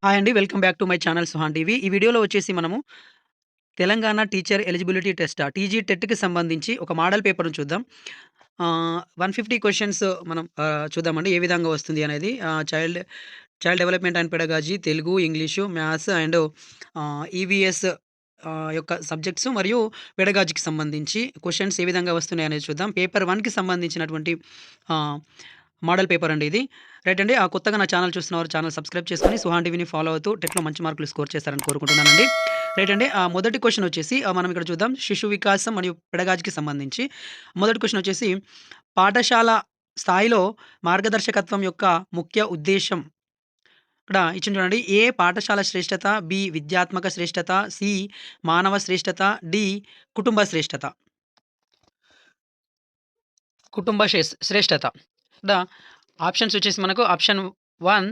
Hi అండి. Welcome back to my channel Suhan TV. ఈ వీడియోలో వచ్చేసి మనము Telangana teacher eligibility test TG టెట్‌కి సంబంధించి ఒక మోడల్ పేపర్‌ని చూద్దాం. 150 క్వెషన్స్ మనం చూద్దామండి. ఏ విధంగా వస్తుంది అనేది. Child child development and pedagogy, Telugu, English, maths and EVS యొక్క సబ్జెక్ట్స్ మరియు పెడగాజీకి సంబంధించి క్వెషన్స్ ఏ విధంగా వస్తున్నాయనేది చూద్దాం. పేపర్ 1కి సంబంధించినటువంటి ఆహ్, మోడల్ పేపర్ అండి ఇది. రైట్ అండి. కొత్తగా నా ఛానల్ చూస్తున్నవారు ఛానల్ సబ్స్క్రైబ్ చేసుకొని సుహాన్ టీవీని ఫాలో అవుతూ టెట్‌లో మంచి మార్కులు స్కోర్ చేస్తారని కోరుకుంటున్నానండి. రైట్ అండి. మొదటి క్వెషన్ వచ్చేసి మనం ఇక్కడ చూద్దాం. శిశు వికాసం మరియు పెడగాజీకి సంబంధించి మొదటి క్వెషన్ వచ్చేసి పాఠశాల స్థాయిలో మార్గదర్శకత్వం యొక్క ముఖ్య ఉద్దేశ్యం. ఇక్కడ ఇచ్చింది చూడండి. ఏ పాఠశాల శ్రేష్టత, బి విద్యాత్మక శ్రేష్టత, సి మానవ శ్రేష్టత, డి కుటుంబ శ్రేష్టత. కుటుంబ శ్రేష్టత. ఇక్కడ ఆప్షన్స్ వచ్చేసి మనకు option 1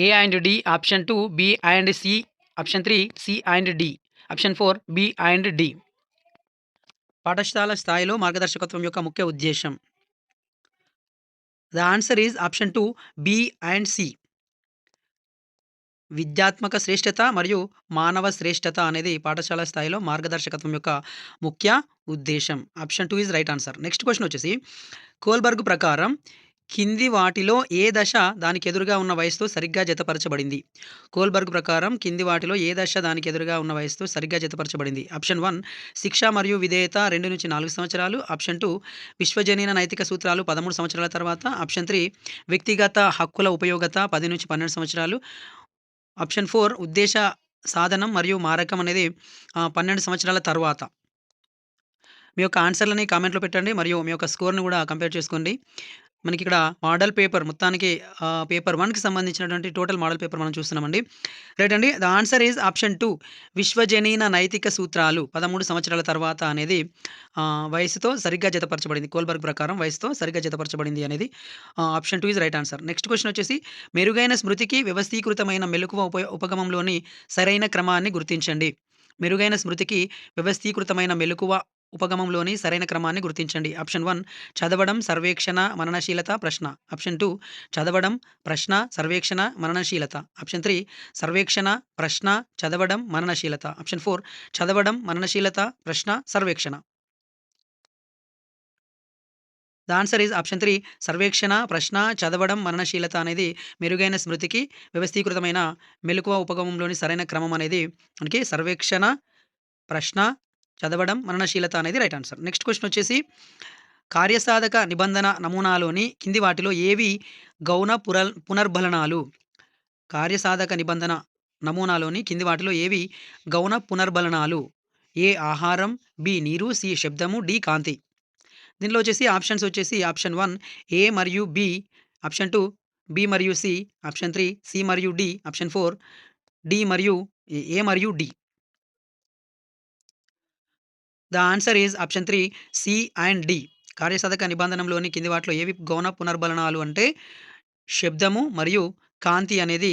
A and D, option 2 B and C, option 3 C and D, option 4 B and D. పాఠశాల స్థాయిలో మార్గదర్శకత్వం యొక్క ముఖ్య ఉద్దేశ్యం. The answer is option 2 B and C. విద్యాత్మక శ్రేష్టత మరియు మానవ శ్రేష్టత అనేది పాఠశాల స్థాయిలో మార్గదర్శకత్వం యొక్క ముఖ్య ఉద్దేశ్యం. Option 2 is right answer. Next question వచ్చేసి కోల్బర్గ్ ప్రకారం కింది వాటిలో ఏ దశ దానికి ఎదురుగా ఉన్న వయసుతో సరిగ్గా జతపరచబడింది? కోల్బర్గ్ ప్రకారం కింది వాటిలో ఏ దశ దానికి ఎదురుగా ఉన్న వయసుతో సరిగ్గా జతపరచబడింది? ఆప్షన్ 1 శిక్ష మరియు విధేయత 2-4 సంవత్సరాలు. ఆప్షన్ 2 విశ్వజనీన నైతిక సూత్రాలు 13 సంవత్సరాల తర్వాత. ఆప్షన్ 3 వ్యక్తిగత హక్కుల ఉపయోగత 10-12 సంవత్సరాలు. ఆప్షన్ 4 ఉద్దేశ సాధనం మరియు మారకం అనేది 12 సంవత్సరాల తర్వాత. మీ యొక్క ఆన్సర్‌లని కామెంట్‌లో పెట్టండి. మరియు మీ యొక్క స్కోర్‌ని కూడా కంపేర్ చేసుకోండి. మనకిక్కడ మోడల్ పేపర్ మొత్తానికి పేపర్ 1కి సంబంధించినటువంటి టోటల్ మోడల్ పేపర్ మనం చూస్తున్నామండి. రైట్ అండి. ద ఆన్సర్ ఈజ్ ఆప్షన్ 2 విశ్వజనీన నైతిక సూత్రాలు 13 సంవత్సరాల తర్వాత అనేది వయసుతో సరిగ్గా జతపరచబడింది. కోల్బర్గ్ ప్రకారం వయసుతో సరిగ్గా జతపరచబడింది అనేది option 2 is right answer. Next question వచ్చేసి మెరుగైన స్మృతికి వ్యవస్థీకృతమైన మెలకువ ఉపగమంలోని సరైన క్రమాన్ని గుర్తించండి. మెరుగైన స్మృతికి వ్యవస్థీకృతమైన మెలకువ ఉపగమంలోని సరైన క్రమాన్ని గుర్తించండి. ఆప్షన్ 1 చదవడం, సర్వేక్షణ, మననశీలత, ప్రశ్న. ఆప్షన్ 2 చదవడం, ప్రశ్న, సర్వేక్షణ, మననశీలత. ఆప్షన్ 3 సర్వేక్షణ, ప్రశ్న, చదవడం, మననశీలత. ఆప్షన్ 4 చదవడం, మననశీలత, ప్రశ్న, సర్వేక్షణ. ద ఆన్సర్ ఈజ్ ఆప్షన్ 3 సర్వేక్షణ, ప్రశ్న, చదవడం, మననశీలత అనేది మెరుగైన స్మృతికి వ్యవస్థీకృతమైన మెలకువ ఉపగమంలోని సరైన క్రమం అనేది మనకి సర్వేక్షణ, ప్రశ్న, చదవడం, మననశీలత అనేది రైట్ ఆన్సర్. నెక్స్ట్ క్వెషన్ వచ్చేసి కార్యసాధక నిబంధన నమూనాలోని కింది వాటిలో ఏవి గౌణ పునర్బలనాలు? కార్యసాధక నిబంధన నమూనాలోని కింది వాటిలో ఏవి గౌణ పునర్బలనాలు? ఏ ఆహారం, బి నీరు, సి శబ్దము, డి కాంతి. దీనిలో వచ్చేసి ఆప్షన్స్ వచ్చేసి ఆప్షన్ 1 ఏ మరియు బి, ఆప్షన్ 2 బి మరియు సి, ఆప్షన్ 3 సి మరియు డి, ఆప్షన్ 4 డి మరియు ఏ మరియు D. The answer is option 3 C and D. కార్యసాధక నిబంధనలోని కింది వాటిలో ఏవి గౌణ పునర్బలనాలు అంటే శబ్దము మరియు కాంతి అనేది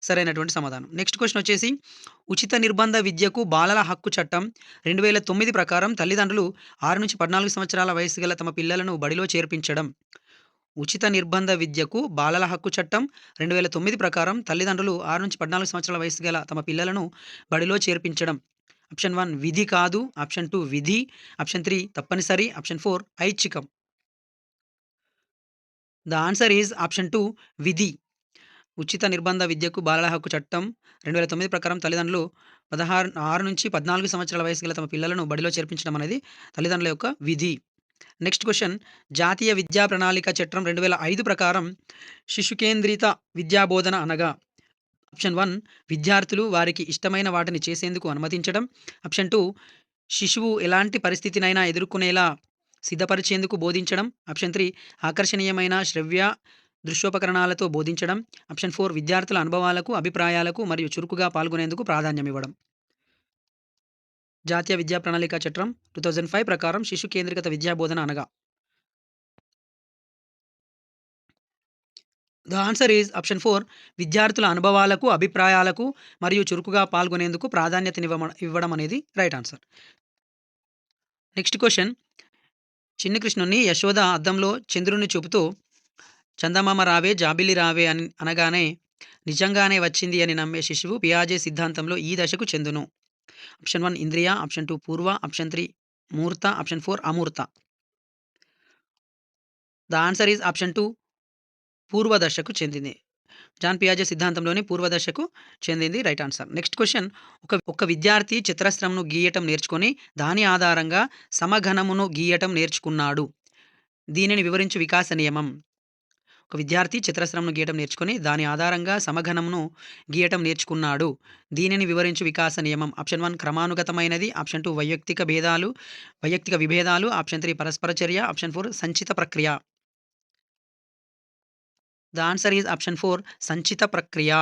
సరైనటువంటి సమాధానం. నెక్స్ట్ క్వెషన్ వచ్చేసి ఉచిత నిర్బంధ విద్యకు బాలల హక్కు చట్టం 2009 ప్రకారం తల్లిదండ్రులు 6-14 సంవత్సరాల వయసు గల తమ పిల్లలను బడిలో చేర్పించడం. ఉచిత నిర్బంధ విద్యకు బాలల హక్కు చట్టం 2009 ప్రకారం తల్లిదండ్రులు 6-14 సంవత్సరాల వయసు గల తమ పిల్లలను బడిలో చేర్పించడం. ఆప్షన్ 1 విధి కాదు, ఆప్షన్ 2 విధి, ఆప్షన్ 3 తప్పనిసరి, ఆప్షన్ 4 ఐచ్ఛికం. ద ఆన్సర్ ఈజ్ ఆప్షన్ 2 విధి. ఉచిత నిర్బంధ విద్యకు బాలల హక్కు చట్టం 2009 ప్రకారం తల్లిదండ్రులు 6-14 సంవత్సరాల వయసు గల తమ పిల్లలను బడిలో చేర్పించడం అనేది తల్లిదండ్రుల యొక్క విధి. నెక్స్ట్ క్వెషన్ జాతీయ విద్యా ప్రణాళిక చట్టం 2005 ప్రకారం శిశు కేంద్రిత విద్యాబోధన అనగా ఆప్షన్ 1 విద్యార్థులు వారికి ఇష్టమైన వాటిని చేసేందుకు అనుమతించడం. ఆప్షన్ 2 శిశువు ఎలాంటి పరిస్థితినైనా ఎదుర్కొనేలా సిద్ధపరిచేందుకు బోధించడం. ఆప్షన్ 3 ఆకర్షణీయమైన శ్రవ్య దృశ్యోపకరణాలతో బోధించడం. ఆప్షన్ 4 విద్యార్థుల అనుభవాలకు, అభిప్రాయాలకు మరియు చురుకుగా పాల్గొనేందుకు ప్రాధాన్యం ఇవ్వడం. జాతీయ విద్యా ప్రణాళిక చట్టం 2005 ప్రకారం శిశు కేంద్రీకృత విద్యా బోధన అనగా ద ఆన్సర్ ఈజ్ ఆప్షన్ 4 విద్యార్థుల అనుభవాలకు, అభిప్రాయాలకు మరియు చురుకుగా పాల్గొనేందుకు ఇవ్వడం అనేది రైట్ ఆన్సర్. నెక్స్ట్ క్వెషన్ చిన్ని కృష్ణుని యశోద అద్దంలో చంద్రుడిని చూపుతూ చందమామ రావే జాబిల్లి రావే అని అనగానే నిజంగానే వచ్చింది అని నమ్మే శిశువు పియాజే సిద్ధాంతంలో ఈ దశకు చెందును. ఆప్షన్ 1 ఇంద్రియ, ఆప్షన్ 2 పూర్వ, ఆప్షన్ 3 మూర్త, ఆప్షన్ 4 అమూర్త. ద ఆన్సర్ ఈజ్ ఆప్షన్ 2 పూర్వ దశకు చెందింది. జాన్ పియాజే సిద్ధాంతంలోని పూర్వ దశకు చెందింది రైట్ ఆన్సర్. నెక్స్ట్ క్వెషన్ ఒక విద్యార్థి చతురస్రంను గీయటం నేర్చుకొని దాని ఆధారంగా సమఘనమును గీయటం నేర్చుకున్నాడు. దీనిని వివరించు వికాస నియమం. ఒక విద్యార్థి చతురస్రంను గీయటం నేర్చుకొని దాని ఆధారంగా సమఘనమును గీయటం నేర్చుకున్నాడు. దీనిని వివరించు వికాస నియమం. ఆప్షన్ 1 క్రమానుగతమైనది, ఆప్షన్ 2 వైయక్తిక విభేదాలు, ఆప్షన్ 3 పరస్పర చర్య, ఆప్షన్ 4 సంచిత ప్రక్రియ. ద ఆన్సర్ ఈజ్ ఆప్షన్ 4 సంచిత ప్రక్రియ.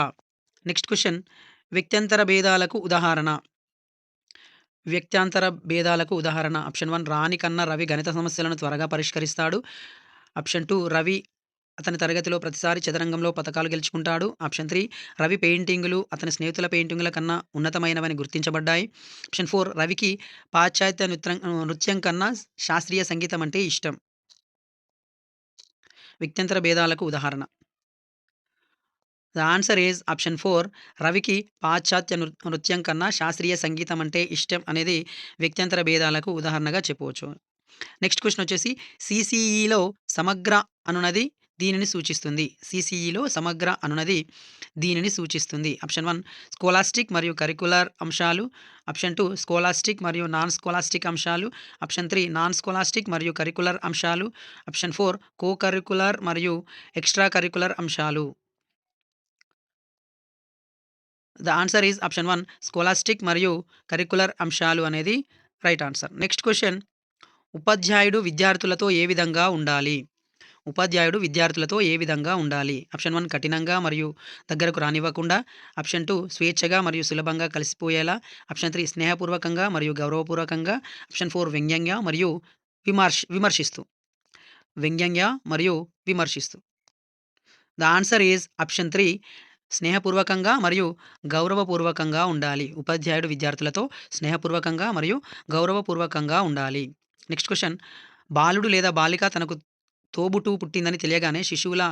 నెక్స్ట్ క్వెషన్ వ్యక్త్యంతర భేదాలకు ఉదాహరణ. వ్యక్త్యంతర భేదాలకు ఉదాహరణ. ఆప్షన్ 1 రాణి కన్నా రవి గణిత సమస్యలను త్వరగా పరిష్కరిస్తాడు. ఆప్షన్ 2 రవి అతని తరగతిలో ప్రతిసారి చదరంగంలో పతకాలు గెలుచుకుంటాడు. ఆప్షన్ 3 రవి పెయింటింగులు అతని స్నేహితుల పెయింటింగుల కన్నా ఉన్నతమైనవని గుర్తించబడ్డాయి. ఆప్షన్ 4 రవికి పాశ్చాత్య నృత్యం కన్నా శాస్త్రీయ సంగీతం అంటే ఇష్టం. వ్యక్త్యంతర భేదాలకు ఉదాహరణ. ద ఆన్సర్ ఈజ్ ఆప్షన్ 4 రవికి పాశ్చాత్య నృత్యం కన్నా శాస్త్రీయ సంగీతం అంటే ఇష్టం అనేది వ్యక్త్యంతర భేదాలకు ఉదాహరణగా చెప్పవచ్చు. నెక్స్ట్ క్వెషన్ వచ్చేసి సీసీఈలో సమగ్ర అనునది దీనిని సూచిస్తుంది. సీసీఈలో సమగ్ర అనునది దీనిని సూచిస్తుంది. ఆప్షన్ 1 స్కోలాస్టిక్ మరియు కరిక్యులర్ అంశాలు, ఆప్షన్ 2 స్కోలాస్టిక్ మరియు నాన్ స్కోలాస్టిక్ అంశాలు, ఆప్షన్ 3 నాన్ స్కోలాస్టిక్ మరియు కరిక్యులర్ అంశాలు, ఆప్షన్ 4 కో కరిక్యులర్ మరియు ఎక్స్ట్రా కరిక్యులర్ అంశాలు. The answer is option 1 scholastic మరియు కరిక్యులర్ అంశాలు అనేది రైట్ ఆన్సర్. నెక్స్ట్ క్వెషన్ ఉపాధ్యాయుడు విద్యార్థులతో ఏ విధంగా ఉండాలి? ఉపాధ్యాయుడు విద్యార్థులతో ఏ విధంగా ఉండాలి? ఆప్షన్ 1 కఠినంగా మరియు దగ్గరకు రానివ్వకుండా, ఆప్షన్ 2 స్వేచ్ఛగా మరియు సులభంగా కలిసిపోయేలా, ఆప్షన్ 3 స్నేహపూర్వకంగా మరియు గౌరవపూర్వకంగా, ఆప్షన్ 4 వ్యంగ్యంగా మరియు విమర్శిస్తూ. వ్యంగ్యంగా మరియు విమర్శిస్తూ. ద ఆన్సర్ ఈజ్ ఆప్షన్ 3 స్నేహపూర్వకంగా మరియు గౌరవపూర్వకంగా ఉండాలి. ఉపాధ్యాయుడు విద్యార్థులతో స్నేహపూర్వకంగా మరియు గౌరవపూర్వకంగా ఉండాలి. నెక్స్ట్ క్వెషన్ బాలుడు లేదా బాలిక తనకు తోబుట్టువు పుట్టిందని తెలియగానే శిశువులా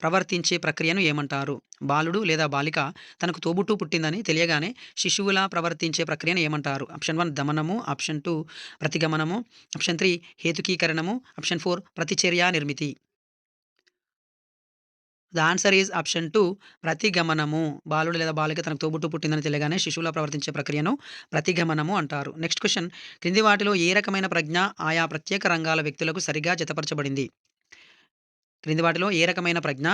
ప్రవర్తించే ప్రక్రియను ఏమంటారు? బాలుడు లేదా బాలిక తనకు తోబుట్టువు పుట్టిందని తెలియగానే శిశువులా ప్రవర్తించే ప్రక్రియను ఏమంటారు? ఆప్షన్ 1 దమనము, ఆప్షన్ 2 ప్రతిగమనము, ఆప్షన్ 3 హేతుకీకరణము, ఆప్షన్ 4 ప్రతిచర్య నిర్మితి. ద ఆన్సర్ ఈజ్ ఆప్షన్ 2 ప్రతిగమనము. బాలుడు లేదా బాలిక తనకు తోబుట్టువు పుట్టిందని తెలియగానే శిశువులా ప్రవర్తించే ప్రక్రియను ప్రతిగమనము అంటారు. నెక్స్ట్ క్వెషన్ క్రింది వాటిలో ఏ రకమైన ప్రజ్ఞ ఆయా ప్రత్యేక రంగాల వ్యక్తులకు సరిగా జతపరచబడింది? క్రింది వాటిలో ఏ రకమైన ప్రజ్ఞ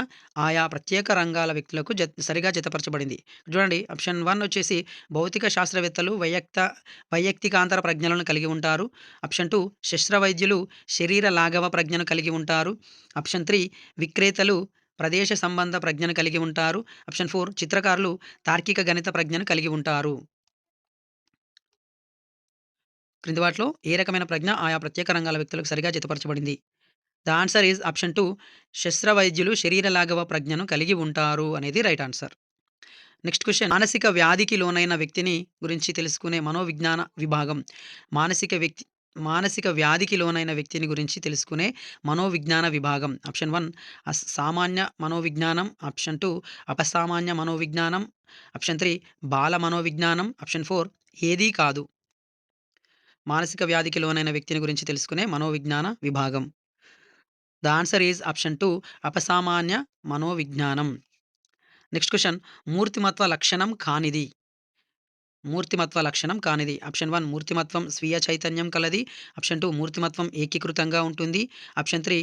ఆయా ప్రత్యేక రంగాల వ్యక్తులకు సరిగా జతపరచబడింది? చూడండి ఆప్షన్ 1 వచ్చేసి భౌతిక శాస్త్రవేత్తలు వైయక్తికాంతర ప్రజ్ఞలను కలిగి ఉంటారు. ఆప్షన్ 2 శస్త్రవైద్యులు శరీర లాఘవ ప్రజ్ఞను కలిగి ఉంటారు. ఆప్షన్ 3 విక్రేతలు ప్రదేశ సంబంధ ప్రజ్ఞను కలిగి ఉంటారు. ఆప్షన్ 4 చిత్రకారులు తార్కిక గణిత ప్రజ్ఞను కలిగి ఉంటారు. క్రింది వాటిలో ఏ రకమైన ప్రజ్ఞ ఆయా ప్రత్యేక రంగాల వ్యక్తులకు సరిగా జతపరచబడింది? ద ఆన్సర్ ఈజ్ ఆప్షన్ 2 శస్త్రవైద్యులు శరీర లాఘవ ప్రజ్ఞను కలిగి ఉంటారు అనేది రైట్ ఆన్సర్. నెక్స్ట్ క్వెషన్ మానసిక వ్యాధికి లోనైన వ్యక్తిని గురించి తెలుసుకునే మనోవిజ్ఞాన విభాగం. మానసిక వ్యక్తి మానసిక వ్యాధికి లోనైన వ్యక్తిని గురించి తెలుసుకునే మనోవిజ్ఞాన విభాగం. ఆప్షన్ 1 సామాన్య మనోవిజ్ఞానం, ఆప్షన్ 2 అపసామాన్య మనోవిజ్ఞానం, ఆప్షన్ 3 బాల మనోవిజ్ఞానం, ఆప్షన్ 4 ఏదీ కాదు. మానసిక వ్యాధికి లోనైన వ్యక్తిని గురించి తెలుసుకునే మనోవిజ్ఞాన విభాగం. ద ఆన్సర్ ఈజ్ ఆప్షన్ 2 అపసామాన్య మనోవిజ్ఞానం. నెక్స్ట్ క్వెషన్ మూర్తిమత్వ లక్షణం కానిది. మూర్తిమత్వ లక్షణం కానిది. ఆప్షన్ 1 మూర్తిమత్వం స్వీయ చైతన్యం కలది. ఆప్షన్ 2 మూర్తిమత్వం ఏకీకృతంగా ఉంటుంది. ఆప్షన్ 3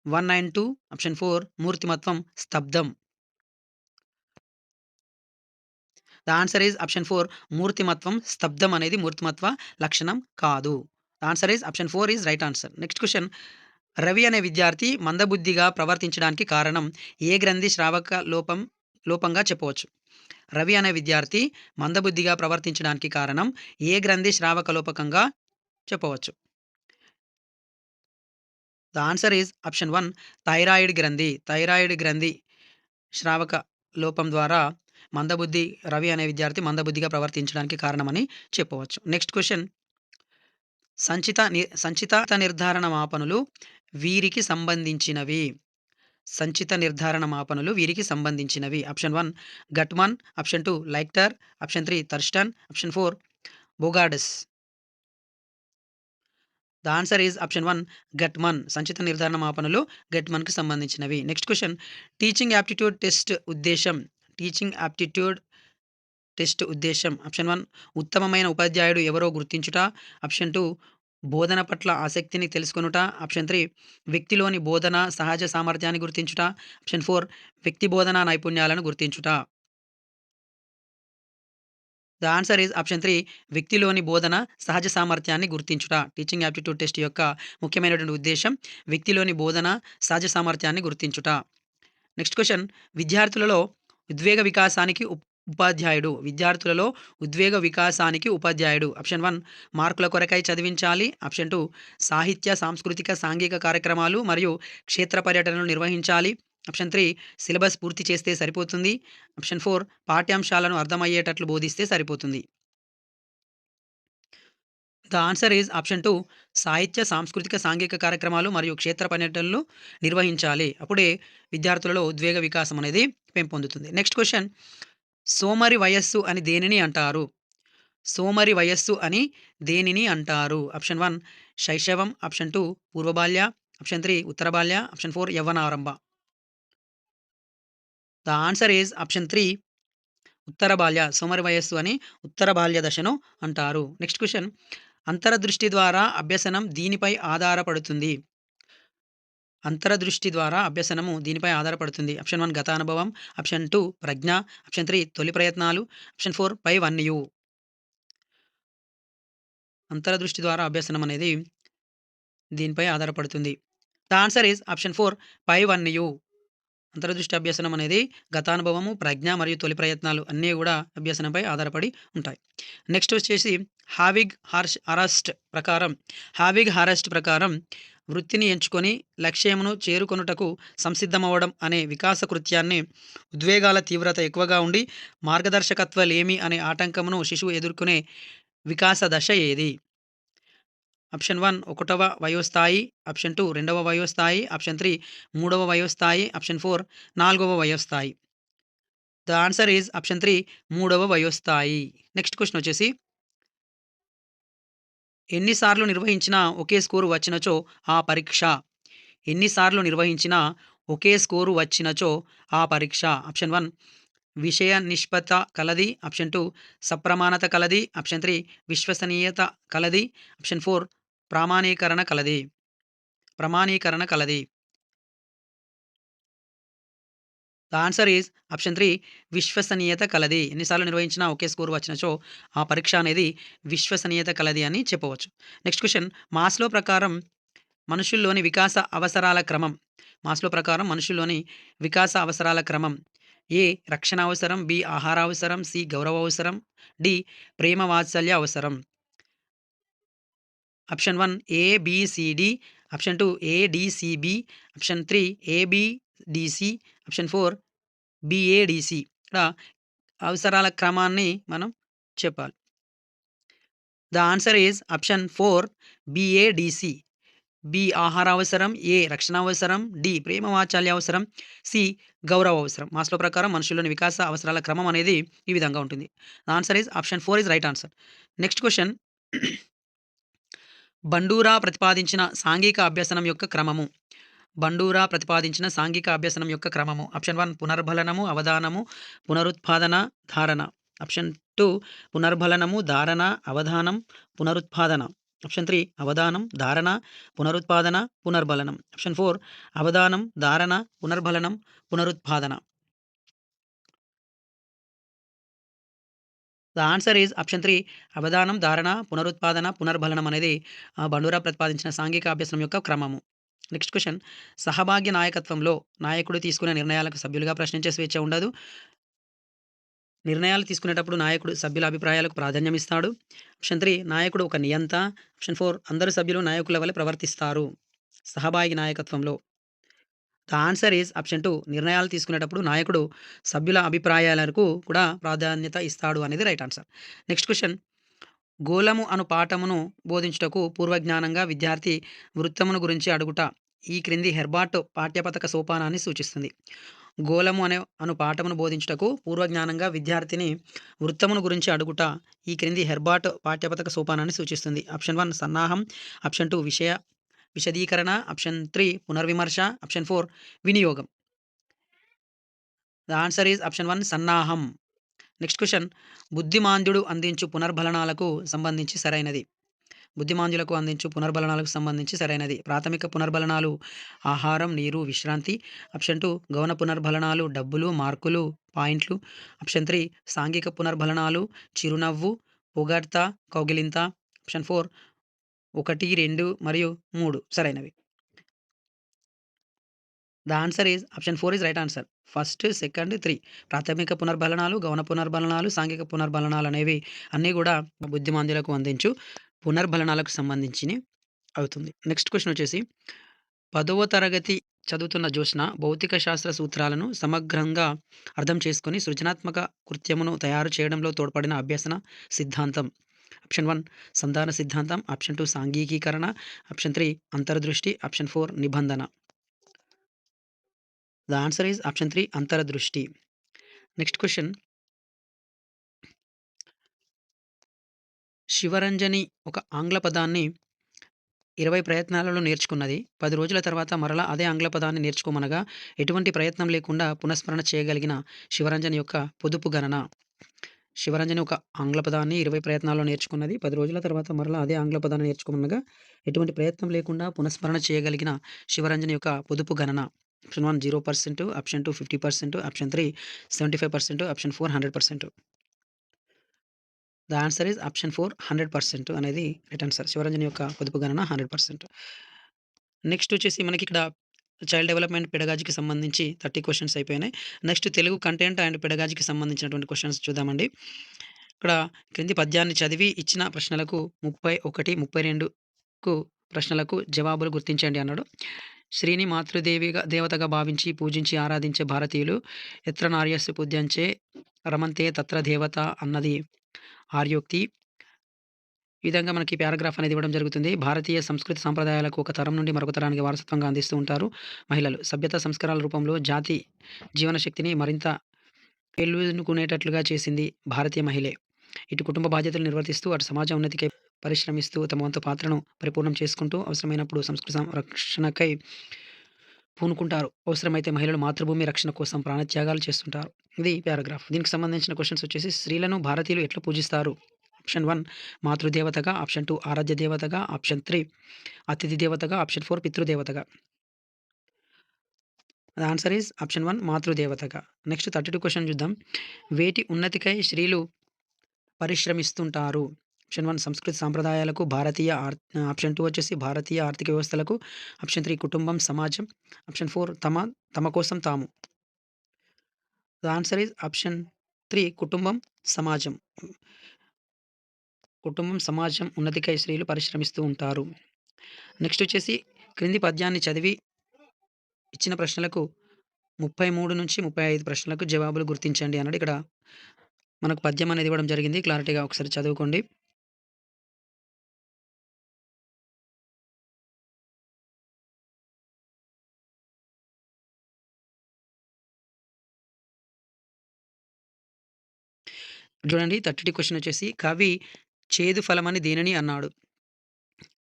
1 అండ్ 2, ఆప్షన్ 4 మూర్తిమత్వం స్తబ్దం. ద ఆన్సర్ ఈజ్ ఆప్షన్ 4 మూర్తిమత్వం స్తబ్దం అనేది మూర్తిమత్వ లక్షణం కాదు. The answer is option 4 is right answer. Next question Ravi అనే విద్యార్థి మందబుద్ధిగా ప్రవర్తించడానికి కారణం ఏ గ్రంథి శ్రావక లోపంగా చెప్పవచ్చు? రవి అనే విద్యార్థి మందబుద్ధిగా ప్రవర్తించడానికి కారణం ఏ గ్రంథి శ్రావక లోపకంగా చెప్పవచ్చు? The answer is option 1 thyroid గ్రంథి. థైరాయిడ్ గ్రంథి శ్రావక లోపం ద్వారా రవి అనే విద్యార్థి మందబుద్ధిగా ప్రవర్తించడానికి కారణమని చెప్పవచ్చు. నెక్స్ట్ క్వెషన్ సంచిత నిర్ధారణ మాపనులు వీరికి సంబంధించినవి. సంచిత నిర్ధారణ మాపనులు వీరికి సంబంధించినవి. Option 1 Guttman, option 2 Likert, option 3 Thurstone, option 4 Bogardus. The answer is option 1 Guttman. సంచిత నిర్ధారణ మాపనులు గట్‌మన్‌కి సంబంధించినవి. Next question teaching aptitude test ఉద్దేశ్యం. టీచింగ్ యాప్టిట్యూడ్ టెస్ట్ ఉద్దేశ్యం. ఆప్షన్ 1 ఉత్తమమైన ఉపాధ్యాయుడు ఎవరో గుర్తించుట. ఆప్షన్ 2 బోధన పట్ల ఆసక్తిని తెలుసుకొనుట. ఆప్షన్ 3 వ్యక్తిలోని బోధన సహజ సామర్థ్యాన్ని గుర్తించుట. ఆప్షన్ 4 వ్యక్తి బోధనా నైపుణ్యాలను గుర్తించుట. ద ఆన్సర్ ఈజ్ ఆప్షన్ 3 వ్యక్తిలోని బోధన సహజ సామర్థ్యాన్ని గుర్తించుట. టీచింగ్ యాప్టిట్యూడ్ టెస్ట్ యొక్క ముఖ్యమైనటువంటి ఉద్దేశ్యం వ్యక్తిలోని బోధన సహజ సామర్థ్యాన్ని గుర్తించుట. నెక్స్ట్ క్వెషన్ విద్యార్థులలో ఉద్వేగ వికాసానికి ఉపాధ్యాయుడు. విద్యార్థులలో ఉద్వేగ వికాసానికి ఉపాధ్యాయుడు. ఆప్షన్ 1 మార్కుల కొరకై చదివించాలి. ఆప్షన్ 2 సాహిత్య, సాంస్కృతిక, సాంఘిక కార్యక్రమాలు మరియు క్షేత్ర పర్యటనలు నిర్వహించాలి. ఆప్షన్ 3 సిలబస్ పూర్తి చేస్తే సరిపోతుంది. ఆప్షన్ 4 పాఠ్యాంశాలను అర్థమయ్యేటట్లు బోధిస్తే సరిపోతుంది. ద ఆన్సర్ ఈజ్ ఆప్షన్ 2 సాహిత్య, సాంస్కృతిక, సాంఘిక కార్యక్రమాలు మరియు క్షేత్ర పర్యటనలు నిర్వహించాలి. అప్పుడే విద్యార్థులలో ఉద్వేగ వికాసం అనేది పెంపొందుతుంది. నెక్స్ట్ క్వెషన్ సోమరి వయస్సు అని దేనిని అంటారు? సోమరి వయస్సు అని దేనిని అంటారు? ఆప్షన్ 1 శైశవం, ఆప్షన్ 2 పూర్వబాల్య, ఆప్షన్ 3 ఉత్తర బాల్య, ఆప్షన్ 4 యవ్వనారంభ. ద ఆన్సర్ ఈజ్ ఆప్షన్ 3 ఉత్తర బాల్య. సోమరి వయస్సు అని ఉత్తర బాల్య దశను అంటారు. నెక్స్ట్ క్వెషన్ అంతరదృష్టి ద్వారా అభ్యసనం దీనిపై ఆధారపడుతుంది. అంతరదృష్టి ద్వారా అభ్యసనము దీనిపై ఆధారపడుతుంది. ఆప్షన్ 1 గతానుభవం, ఆప్షన్ 2 ప్రజ్ఞ, ఆప్షన్ 3 తొలి ప్రయత్నాలు, ఆప్షన్ 4 పైవన్యు. అంతరదృష్టి ద్వారా అభ్యసనం అనేది దీనిపై ఆధారపడుతుంది. The answer is option 4 పైవన్యు. అంతర్దృష్టి అభ్యసనం అనేది గతానుభవము, ప్రజ్ఞ మరియు తొలి ప్రయత్నాలు అన్నీ కూడా అభ్యసనంపై ఆధారపడి ఉంటాయి. నెక్స్ట్ వచ్చేసి హావిగ్ హారెస్ట్ ప్రకారం వృత్తిని ఎంచుకొని లక్ష్యమును చేరుకొనుటకు సంసిద్ధమవ్వడం అనే వికాస కృత్యాన్ని ఉద్వేగాల తీవ్రత ఎక్కువగా ఉండి మార్గదర్శకత్వలేమి అనే ఆటంకమును శిశువు ఎదుర్కొనే వికాస దశ ఏది? ఆప్షన్ 1 ఒకటవ వయోస్థాయి, ఆప్షన్ 2 రెండవ వయోస్థాయి, ఆప్షన్ 3 మూడవ వయోస్థాయి, ఆప్షన్ 4 నాలుగవ వయోస్థాయి. ద ఆన్సర్ ఈజ్ ఆప్షన్ 3 మూడవ వయోస్థాయి. నెక్స్ట్ క్వెషన్ వచ్చేసి ఎన్నిసార్లు నిర్వహించినా ఒకే స్కోరు వచ్చినచో ఆ పరీక్ష. ఎన్నిసార్లు నిర్వహించినా ఒకే స్కోరు వచ్చినచో ఆ పరీక్ష. ఆప్షన్ 1 విషయ నిష్పత్త కలది, ఆప్షన్ 2 సప్రమాణత కలది, ఆప్షన్ 3 విశ్వసనీయత కలది, ఆప్షన్ 4 ప్రమాణీకరణ కలది. ద ఆన్సర్ ఈజ్ ఆప్షన్ 3 విశ్వసనీయత కలది. ఎన్నిసార్లు నిర్వహించినా ఒకే స్కోర్ వచ్చినచో ఆ పరీక్ష అనేది విశ్వసనీయత కలది అని చెప్పవచ్చు. నెక్స్ట్ క్వెషన్ మాస్లో ప్రకారం మనుషుల్లోని వికాస అవసరాల క్రమం. మాస్లో ప్రకారం మనుషుల్లోని వికాస అవసరాల క్రమం. ఏ రక్షణ అవసరం, బి ఆహార అవసరం, సి గౌరవ అవసరం, డి ప్రేమ వాత్సల్య అవసరం. Option 1 A B C D, option 2 A D C B, option 3 A B D C, option 4 B A D C. ఇక్కడ అవసరాల క్రమాన్ని మనం చెప్పాలి. The answer is option 4 B A D C. B ఆహార అవసరం, ఏ రక్షణ అవసరం, డి ప్రేమ వాత్సల్య అవసరం, సి గౌరవ అవసరం. మాస్లో ప్రకారం మనుషుల్లోని వికాస అవసరాల క్రమం అనేది ఈ విధంగా ఉంటుంది. The answer is option 4 is right answer. Next question Bandura ప్రతిపాదించిన సాంఘిక అభ్యసనం యొక్క క్రమము. బండూరా ప్రతిపాదించిన సాంఘిక అభ్యసనం యొక్క క్రమము. ఆప్షన్ 1 పునర్బలనము, అవధానము, పునరుత్పాదన, ధారణ. ఆప్షన్ 2 పునర్బలనము, ధారణ, అవధానం, పునరుత్పాదన. ఆప్షన్ 3 అవధానం, ధారణ, పునరుత్పాదన, పునర్బలనం. ఆప్షన్ 4 అవధానం, ధారణ, పునర్బలనం, పునరుత్పాదన. ద ఆన్సర్ ఈజ్ ఆప్షన్ 3 అవధానం, ధారణ, పునరుత్పాదన, పునర్బలనం అనేది బండూరా ప్రతిపాదించిన సాంఘిక అభ్యసనం యొక్క క్రమము. నెక్స్ట్ క్వెషన్ సహభాగ్య నాయకత్వంలో నాయకుడు తీసుకునే నిర్ణయాలకు సభ్యులుగా ప్రశ్నించే స్వేచ్ఛ ఉండదు. నిర్ణయాలు తీసుకునేటప్పుడు నాయకుడు సభ్యుల అభిప్రాయాలకు ప్రాధాన్యం ఇస్తాడు. ఆప్షన్ 3 నాయకుడు ఒక నియంత. ఆప్షన్ 4 అందరు సభ్యులు నాయకుల వలె ప్రవర్తిస్తారు సహభాగి నాయకత్వంలో. ద ఆన్సర్ ఈజ్ ఆప్షన్ 2 నిర్ణయాలు తీసుకునేటప్పుడు నాయకుడు సభ్యుల అభిప్రాయాలకు కూడా ప్రాధాన్యత ఇస్తాడు అనేది రైట్ ఆన్సర్. నెక్స్ట్ క్వెషన్ గోళము అను పాఠమును బోధించుటకు పూర్వజ్ఞానంగా విద్యార్థి వృత్తమును గురించి అడుగుట ఈ క్రింది హెర్బాట్ పాఠ్యపథక సోపానాన్ని సూచిస్తుంది. గోళము అను పాఠమును బోధించుటకు పూర్వజ్ఞానంగా విద్యార్థిని వృత్తమును గురించి అడుగుట ఈ క్రింది హెర్బాట్ పాఠ్యపథక సోపానాన్ని సూచిస్తుంది. ఆప్షన్ 1 సన్నాహం, ఆప్షన్ 2 విశదీకరణ, ఆప్షన్ 3 పునర్విమర్శ, ఆప్షన్ 4 వినియోగం. ద ఆన్సర్ ఈజ్ ఆప్షన్ 1 సన్నాహం. నెక్స్ట్ క్వెషన్ బుద్ధిమాంద్యుడు అందించు పునర్బలనాలకు సంబంధించి సరైనది. బుద్ధిమాంద్యులకు అందించు పునర్బలనాలకు సంబంధించి సరైనది. ప్రాథమిక పునర్బలనాలు ఆహారం, నీరు, విశ్రాంతి. ఆప్షన్ 2 గౌణ పునర్బలనాలు డబ్బులు, మార్కులు, పాయింట్లు. ఆప్షన్ 3 సాంఘిక పునర్బలనాలు చిరునవ్వు, పొగడ్త, కౌగిలింత. ఆప్షన్ 4 1, 2 మరియు 3 సరైనవి. The answer is option 4 is right answer. First, second, 3 ప్రాథమిక పునర్బలనాలు, గౌణ పునర్బలనాలు, సాంఘిక పునర్బలనాలు అనేవి అన్నీ కూడా బుద్ధిమాంద్యులకు అందించు పునర్బలనాలకు సంబంధించినవి అవుతుంది. నెక్స్ట్ క్వెషన్ వచ్చేసి 10వ తరగతి చదువుతున్న జ్యోత్స్న భౌతిక శాస్త్ర సూత్రాలను సమగ్రంగా అర్థం చేసుకొని సృజనాత్మక కృత్యమును తయారు చేయడంలో తోడ్పడిన అభ్యసన సిద్ధాంతం. ఆప్షన్ 1 సంధాన సిద్ధాంతం, ఆప్షన్ 2 సాంఘికీకరణ, ఆప్షన్ 3 అంతర్దృష్టి, ఆప్షన్ 4 నిబంధన. ద ఆన్సర్ ఈజ్ ఆప్షన్ 3 అంతర్దృష్టి. నెక్స్ట్ క్వెషన్ శివరంజని ఒక ఆంగ్ల పదాన్ని 20 ప్రయత్నాలలో నేర్చుకున్నది. 10 రోజుల తర్వాత మరలా అదే ఆంగ్ల పదాన్ని నేర్చుకోమనగా ఎటువంటి ప్రయత్నం లేకుండా పునఃస్మరణ చేయగలిగిన శివరంజని యొక్క పొదుపు గణన. శివరంజని ఒక ఆంగ్ల పదాన్ని 20 ప్రయత్నాల్లో నేర్చుకున్నది. 10 రోజుల తర్వాత మరలా అదే ఆంగ్ల పదాన్ని నేర్చుకోమనగా ఎటువంటి ప్రయత్నం లేకుండా పునఃస్మరణ చేయగలిగిన శివరంజని యొక్క పొదుపు గణన. Option 1 0%, option 2 50%, option 3 75%, option 4 100%. The answer is option 4 100% అనేది రైట్ ఆన్సర్. శివరంజని యొక్క పొదుపు గణన 100%. నెక్స్ట్ వచ్చేసి మనకి ఇక్కడ చైల్డ్ డెవలప్మెంట్ పెడగాజీకి సంబంధించి 30 క్వెషన్స్ అయిపోయినాయి. నెక్స్ట్ తెలుగు కంటెంట్ అండ్ పెడగాజీకి సంబంధించినటువంటి క్వెషన్స్ చూద్దామండి. ఇక్కడ క్రింది పద్యాన్ని చదివి ఇచ్చిన ప్రశ్నలకు 31, 32కు ప్రశ్నలకు జవాబులు గుర్తించండి అన్నాడు. శ్రీని దేవతగా భావించి పూజించి ఆరాధించే భారతీయులు ఎత్ర నార్యస్సు పూజ్యంచే రమంతే తత్ర దేవత అన్నది ఆర్యోక్తి. ఈ విధంగా మనకి పారాగ్రాఫ్ అనేది ఇవ్వడం జరుగుతుంది. భారతీయ సంస్కృతి సంప్రదాయాలకు ఒక తరం నుండి మరొక తరానికి వారసత్వంగా అందిస్తూ ఉంటారు మహిళలు. సభ్యత సంస్కారాల రూపంలో జాతి జీవన శక్తిని మరింత పెళ్ళుకునేటట్లుగా చేసింది భారతీయ మహిళే. ఇటు కుటుంబ బాధ్యతలు నిర్వర్తిస్తూ అటు సమాజ ఉన్నతికై పరిశ్రమిస్తూ తమ వంతు పాత్రను పరిపూర్ణం చేసుకుంటూ అవసరమైనప్పుడు సంస్కృతి రక్షణకై పూనుకుంటారు. అవసరమైతే మహిళలు మాతృభూమి రక్షణ కోసం ప్రాణత్యాగాలు చేస్తుంటారు. ఇది పారాగ్రాఫ్. దీనికి సంబంధించిన క్వశ్చన్స్ వచ్చేసి స్త్రీలను భారతీయులు ఎట్లా పూజిస్తారు. ఆప్షన్ 1 మాతృదేవతగా, ఆప్షన్ 2 ఆరాధ్య దేవతగా, ఆప్షన్ 3 అతిథి దేవతగా, ఆప్షన్ 4 పితృదేవతగా. ద ఆన్సర్ ఈజ్ ఆప్షన్ 1 మాతృదేవతగా. నెక్స్ట్ 32 క్వశ్చన్ చూద్దాం. వేటి ఉన్నతికై స్త్రీలు పరిశ్రమిస్తుంటారు. ఆప్షన్ 1 సంస్కృతి సాంప్రదాయాలకు, ఆప్షన్ 2 వచ్చేసి భారతీయ ఆర్థిక వ్యవస్థలకు, ఆప్షన్ 3 కుటుంబం సమాజం, ఆప్షన్ 4 తమ కోసం తాము. ద ఆన్సర్ ఈజ్ ఆప్షన్ 3 కుటుంబం సమాజం. కుటుంబం సమాజం ఉన్నతికై స్త్రీలు పరిశ్రమిస్తూ ఉంటారు. నెక్స్ట్ వచ్చేసి క్రింది పద్యాన్ని చదివి ఇచ్చిన ప్రశ్నలకు 33 నుంచి 35 ప్రశ్నలకు జవాబులు గుర్తించండి అన్నాడు. ఇక్కడ మనకు పద్యం అనేది ఇవ్వడం జరిగింది. క్లారిటీగా ఒకసారి చదువుకోండి. చూడండి 30 క్వశ్చన్ వచ్చేసి కవి చేదు ఫలమని దేనిని అన్నాడు.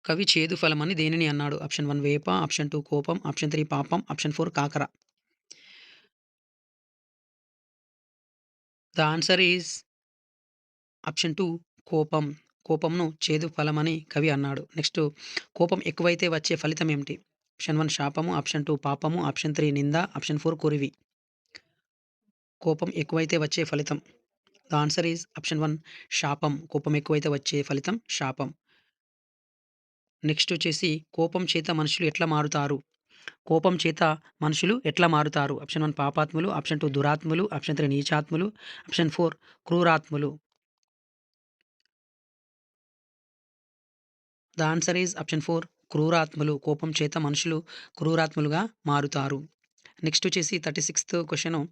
కవి చేదు ఫలమని దేనిని అన్నాడు. ఆప్షన్ 1 వేప, ఆప్షన్ 2 కోపం, ఆప్షన్ 3 పాపం, ఆప్షన్ 4 కాకర. ద ఆన్సర్ ఈజ్ ఆప్షన్ 2 కోపం. కోపంను చేదు ఫలమని కవి అన్నాడు. నెక్స్ట్ కోపం ఎక్కువైతే వచ్చే ఫలితం ఏమిటి. ఆప్షన్ 1 శాపము, ఆప్షన్ 2 పాపము, ఆప్షన్ 3 నింద, ఆప్షన్ 4 కొరివి. కోపం ఎక్కువైతే వచ్చే ఫలితం. ద ఆన్సర్ ఈజ్ ఆప్షన్ 1 శాపం. కోపం ఎక్కువైతే వచ్చే ఫలితం శాపం. నెక్స్ట్ వచ్చేసి కోపం చేత మనుషులు ఎట్లా మారుతారు. కోపం చేత మనుషులు ఎట్లా మారుతారు. ఆప్షన్ 1 పాపాత్ములు, ఆప్షన్ 2 దురాత్ములు, ఆప్షన్ 3 నీచాత్ములు, ఆప్షన్ 4 క్రూరాత్ములు. ద ఆన్సర్ ఈజ్ ఆప్షన్ 4 క్రూరాత్ములు. కోపం చేత మనుషులు క్రూరాత్ములుగా మారుతారు. నెక్స్ట్ వచ్చేసి 36th క్వశ్చన్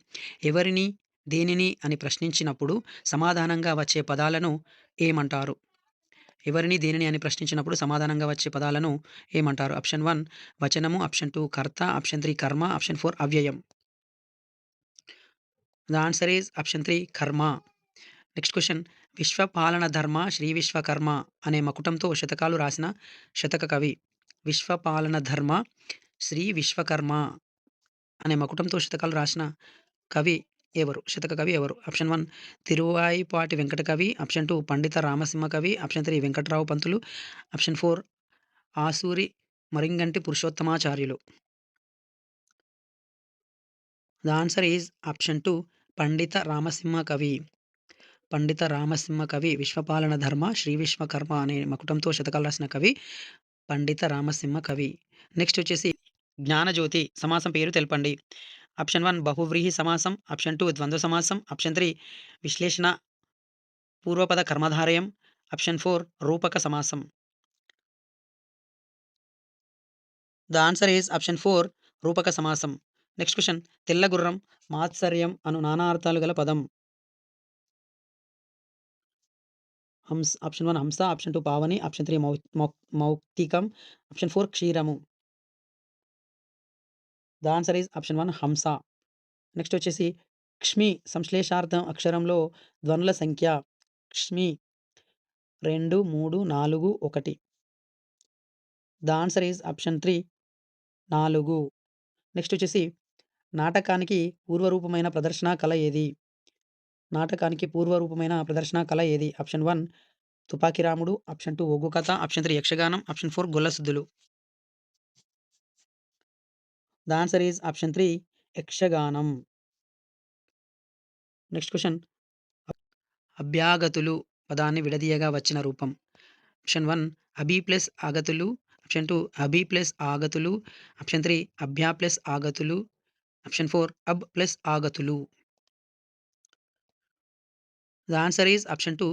ఎవరిని దేనిని అని ప్రశ్నించినప్పుడు సమాధానంగా వచ్చే పదాలను ఏమంటారు. ఎవరిని, దేనిని అని ప్రశ్నించినప్పుడు సమాధానంగా వచ్చే పదాలను ఏమంటారు? ఆప్షన్ 1 వచనము, ఆప్షన్ 2 కర్త, ఆప్షన్ 3 కర్మ, ఆప్షన్ 4 అవ్యయం. ద ఆన్సర్ ఈజ్ ఆప్షన్ 3 కర్మ. Next question. విశ్వపాలన ధర్మ శ్రీ విశ్వకర్మ అనే మకుటంతో శతకాలు రాసిన శతక కవి. విశ్వపాలన ధర్మ శ్రీ విశ్వకర్మ అనే మకుటంతో శతకాలు రాసిన కవి ఎవరు? శతక కవి ఎవరు? ఆప్షన్ 1 తిరువాయిపాటి వెంకట కవి, option 2 Pandita Ramasimha Kavi, option 3 Venkatrao Pantulu, option 4 Asuri Maringanti Purushottamacharyulu. The answer is option 2 Pandita Ramasimha కవి. పండిత రామసింహ కవి విశ్వపాలన ధర్మ శ్రీ విశ్వకర్మ అనే మకుటంతో శతకాలు రాసిన కవి పండిత రామసింహ కవి. నెక్స్ట్ వచ్చేసి జ్ఞానజ్యోతి సమాసం పేరు తెలపండి. ఆప్షన్ 1 బహువ్రీహి సమాసం, ఆప్షన్ 2 ద్వంద్వ సమాసం, ఆప్షన్ 3 విశ్లేషణ పూర్వపద కర్మధారయం, ఆప్షన్ 4 రూపక సమాసం. ద ఆన్సర్ ఈజ్ ఆప్షన్ 4 రూపక సమాసం. Next question. తెల్ల గుర్రం, మాత్సర్యం అను నానా అర్థాలు గల పదం. ఆప్షన్ 1 హంస, ఆప్షన్ 2 పావని, ఆప్షన్ 3 మౌక్తికం, ఆప్షన్ 4 క్షీరము. ద ఆన్సర్ ఈజ్ ఆప్షన్ 1 హంస. నెక్స్ట్ వచ్చేసి క్ష్మి సంశ్లేషార్థం అక్షరంలో ధ్వనుల సంఖ్య. క్ష్మి 2, 3, 4, 1. The answer is option 3 4. Next వచ్చేసి నాటకానికి పూర్వరూపమైన ప్రదర్శన కళ ఏది? నాటకానికి పూర్వరూపమైన ప్రదర్శన కళ ఏది? ఆప్షన్ 1 తుపాకిరాముడు, ఆప్షన్ 2 ఒగ్గు కథ, ఆప్షన్ 3 యక్షగానం, ఆప్షన్ 4 గొల్లసుద్దులు. ద ఆన్సర్ ఈజ్ ఆప్షన్ 3 యక్షగానం. Next question. అభ్యాగతులు పదాన్ని విడదీయగా వచ్చిన రూపం. ఆప్షన్ 1 అభి ప్లస్ ఆగతులు, ఆప్షన్ 2 అభి ప్లస్ ఆగతులు, ఆప్షన్ 3 అభ్యా ప్లస్ ఆగతులు, ఆప్షన్ 4 అబ్ ప్లస్ ఆగతులు. ద ఆన్సర్ ఈజ్ ఆప్షన్ 2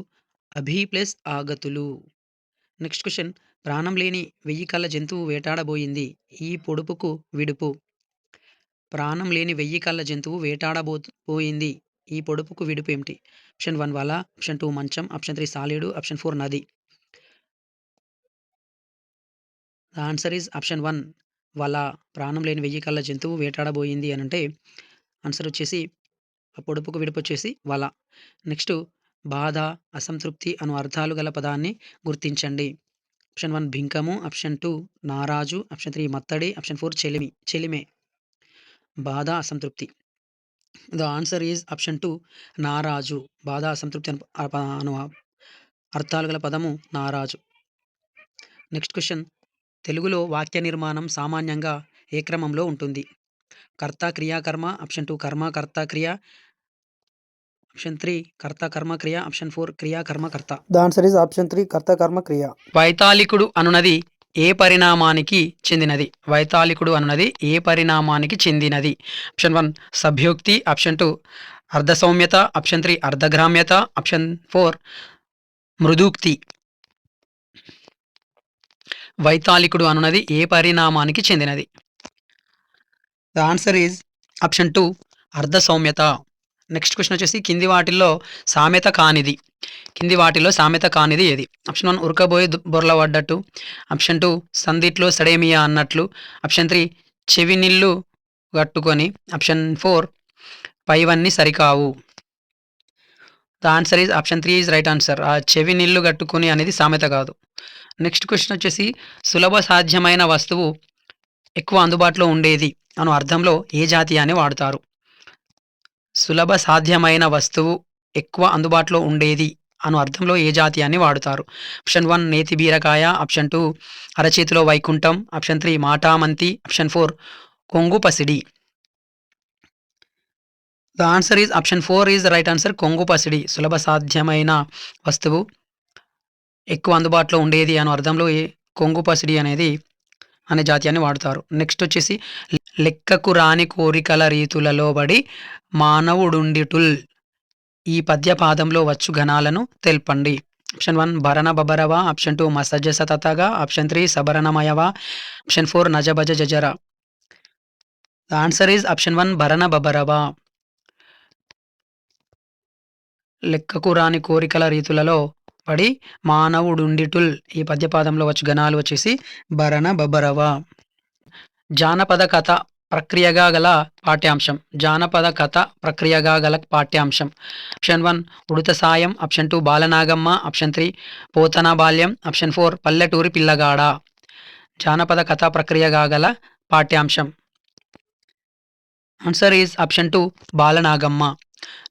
అభి ప్లస్ ఆగతులు. Next question. ప్రాణం లేని 1000 కళ్ళ జంతువు వేటాడబోయింది. ఈ పొడుపుకు విడుపు. ప్రాణం లేని 1000 కళ్ళ జంతువు పోయింది. ఈ పొడుపుకు విడుపు ఏమిటి? ఆప్షన్ 1 వల, ఆప్షన్ 2 మంచం, ఆప్షన్ 3 సాలీడు, ఆప్షన్ 4 నది. ద ఆన్సర్ ఈజ్ ఆప్షన్ 1 వల. ప్రాణం లేని 1000 కళ్ళ జంతువు వేటాడబోయింది అనంటే ఆన్సర్ వచ్చేసి ఆ పొడుపుకు విడుపు వచ్చేసి వల. నెక్స్ట్ బాధ, అసంతృప్తి అను అర్థాలు గల పదాన్ని గుర్తించండి. ఆప్షన్ 1 బింకము, ఆప్షన్ 2 నారాజు, ఆప్షన్ 3 మత్తడి, ఆప్షన్ 4 చెలిమే. బాధ, అసంతృప్తి. ద ఆన్సర్ ఈజ్ ఆప్షన్ 2 నారాజు. బాధ, అసంతృప్తి అను అర్థాలు గల పదము నారాజు. Next question. తెలుగులో వాక్య నిర్మాణం సామాన్యంగా ఏ క్రమంలో ఉంటుంది? కర్త, క్రియ, కర్మ, ఆప్షన్ 2 కర్మ, కర్త, క్రియ, ఆప్షన్ 3 కర్త, కర్మ, క్రియ, ఆప్షన్ 4 క్రియ, కర్మ, కర్త. ద ఆన్సర్ ఈజ్ ఆప్షన్ 3 కర్త, కర్మ, క్రియ. వైతాళికుడు అనునది ఏ పరిణామానికి చెందినది? వైతాళికుడు అనునది ఏ పరిణామానికి చెందినది? ఆప్షన్ 1 సభ్యోక్తి, ఆప్షన్ 2 అర్ధ సౌమ్యత, ఆప్షన్ 3 అర్ధగ్రామ్యత, ఆప్షన్ 4 మృదూక్తి. వైతాళికుడు అనునది ఏ పరిణామానికి చెందినది? ద ఆన్సర్ ఈజ్ ఆప్షన్ 2 అర్ధ సౌమ్యత. నెక్స్ట్ క్వెషన్ వచ్చేసి కింది వాటిల్లో సామెత కానిది ఏది? ఆప్షన్ 1 ఉరకబోయి బొర్ల పడ్డట్టు, ఆప్షన్ 2 సందిట్లో సడేమియా అన్నట్లు, ఆప్షన్ 3 చెవి నీళ్ళు కట్టుకొని, ఆప్షన్ 4 పైవన్నీ సరికావు. The answer is option 3 is right answer. ఆ చెవి నీళ్ళు కట్టుకొని అనేది సామెత కాదు. నెక్స్ట్ క్వెషన్ వచ్చేసి సులభ సాధ్యమైన వస్తువు ఎక్కువ అందుబాటులో ఉండేది అను అర్థంలో ఏ జాతీయాన్ని వాడుతారు? సులభ సాధ్యమైన వస్తువు ఎక్కువ అందుబాటులో ఉండేది అను అర్థంలో ఏ జాతీయాన్ని వాడుతారు? ఆప్షన్ 1 నేతి బీరకాయ, ఆప్షన్ 2 అరచేతిలో వైకుంఠం, ఆప్షన్ 3 మాటామంతి, ఆప్షన్ 4 కొంగు పసిడి. The answer is option 4 is right answer. కొంగు పసిడి. సులభ సాధ్యమైన వస్తువు ఎక్కువ అందుబాటులో ఉండేది అను అర్థంలో కొంగు పసిడి అనే జాతీయాన్ని వాడుతారు. నెక్స్ట్ వచ్చేసి లెక్కకు రాని కోరికల రీతులలో బడి మానవుడుండిటుల్ ఈ పద్యపాదంలో వచ్చు ఘనాలను తెల్పండి. ఆప్షన్ 1 భరణ బబరవ, ఆప్షన్ 2 మసజ సతతగా, ఆప్షన్ 3 సబరణమయవ, ఆప్షన్ 4 నజభజ జజర. ద ఆన్సర్ ఈజ్ ఆప్షన్ 1 భరణ బబరవ. లెక్కకు రాని కోరికల రీతులలో పడి మానవుడుండిటుల్ ఈ పద్యపాదంలో వచ్చు గణాలు వచ్చేసి భరణ బబరవ. జానపద కథ ప్రక్రియగా గల పాఠ్యాంశం. జానపద కథ ప్రక్రియగా గల పాఠ్యాంశం. ఆప్షన్ 1 ఉడుత సాయం, ఆప్షన్ 2 బాలనాగమ్మ, ఆప్షన్ 3 పోతన బాల్యం, ఆప్షన్ 4 పల్లెటూరి పిల్లగాడ. జానపద కథ ప్రక్రియగా గల పాఠ్యాంశం. Answer is option 2 Balanagamma.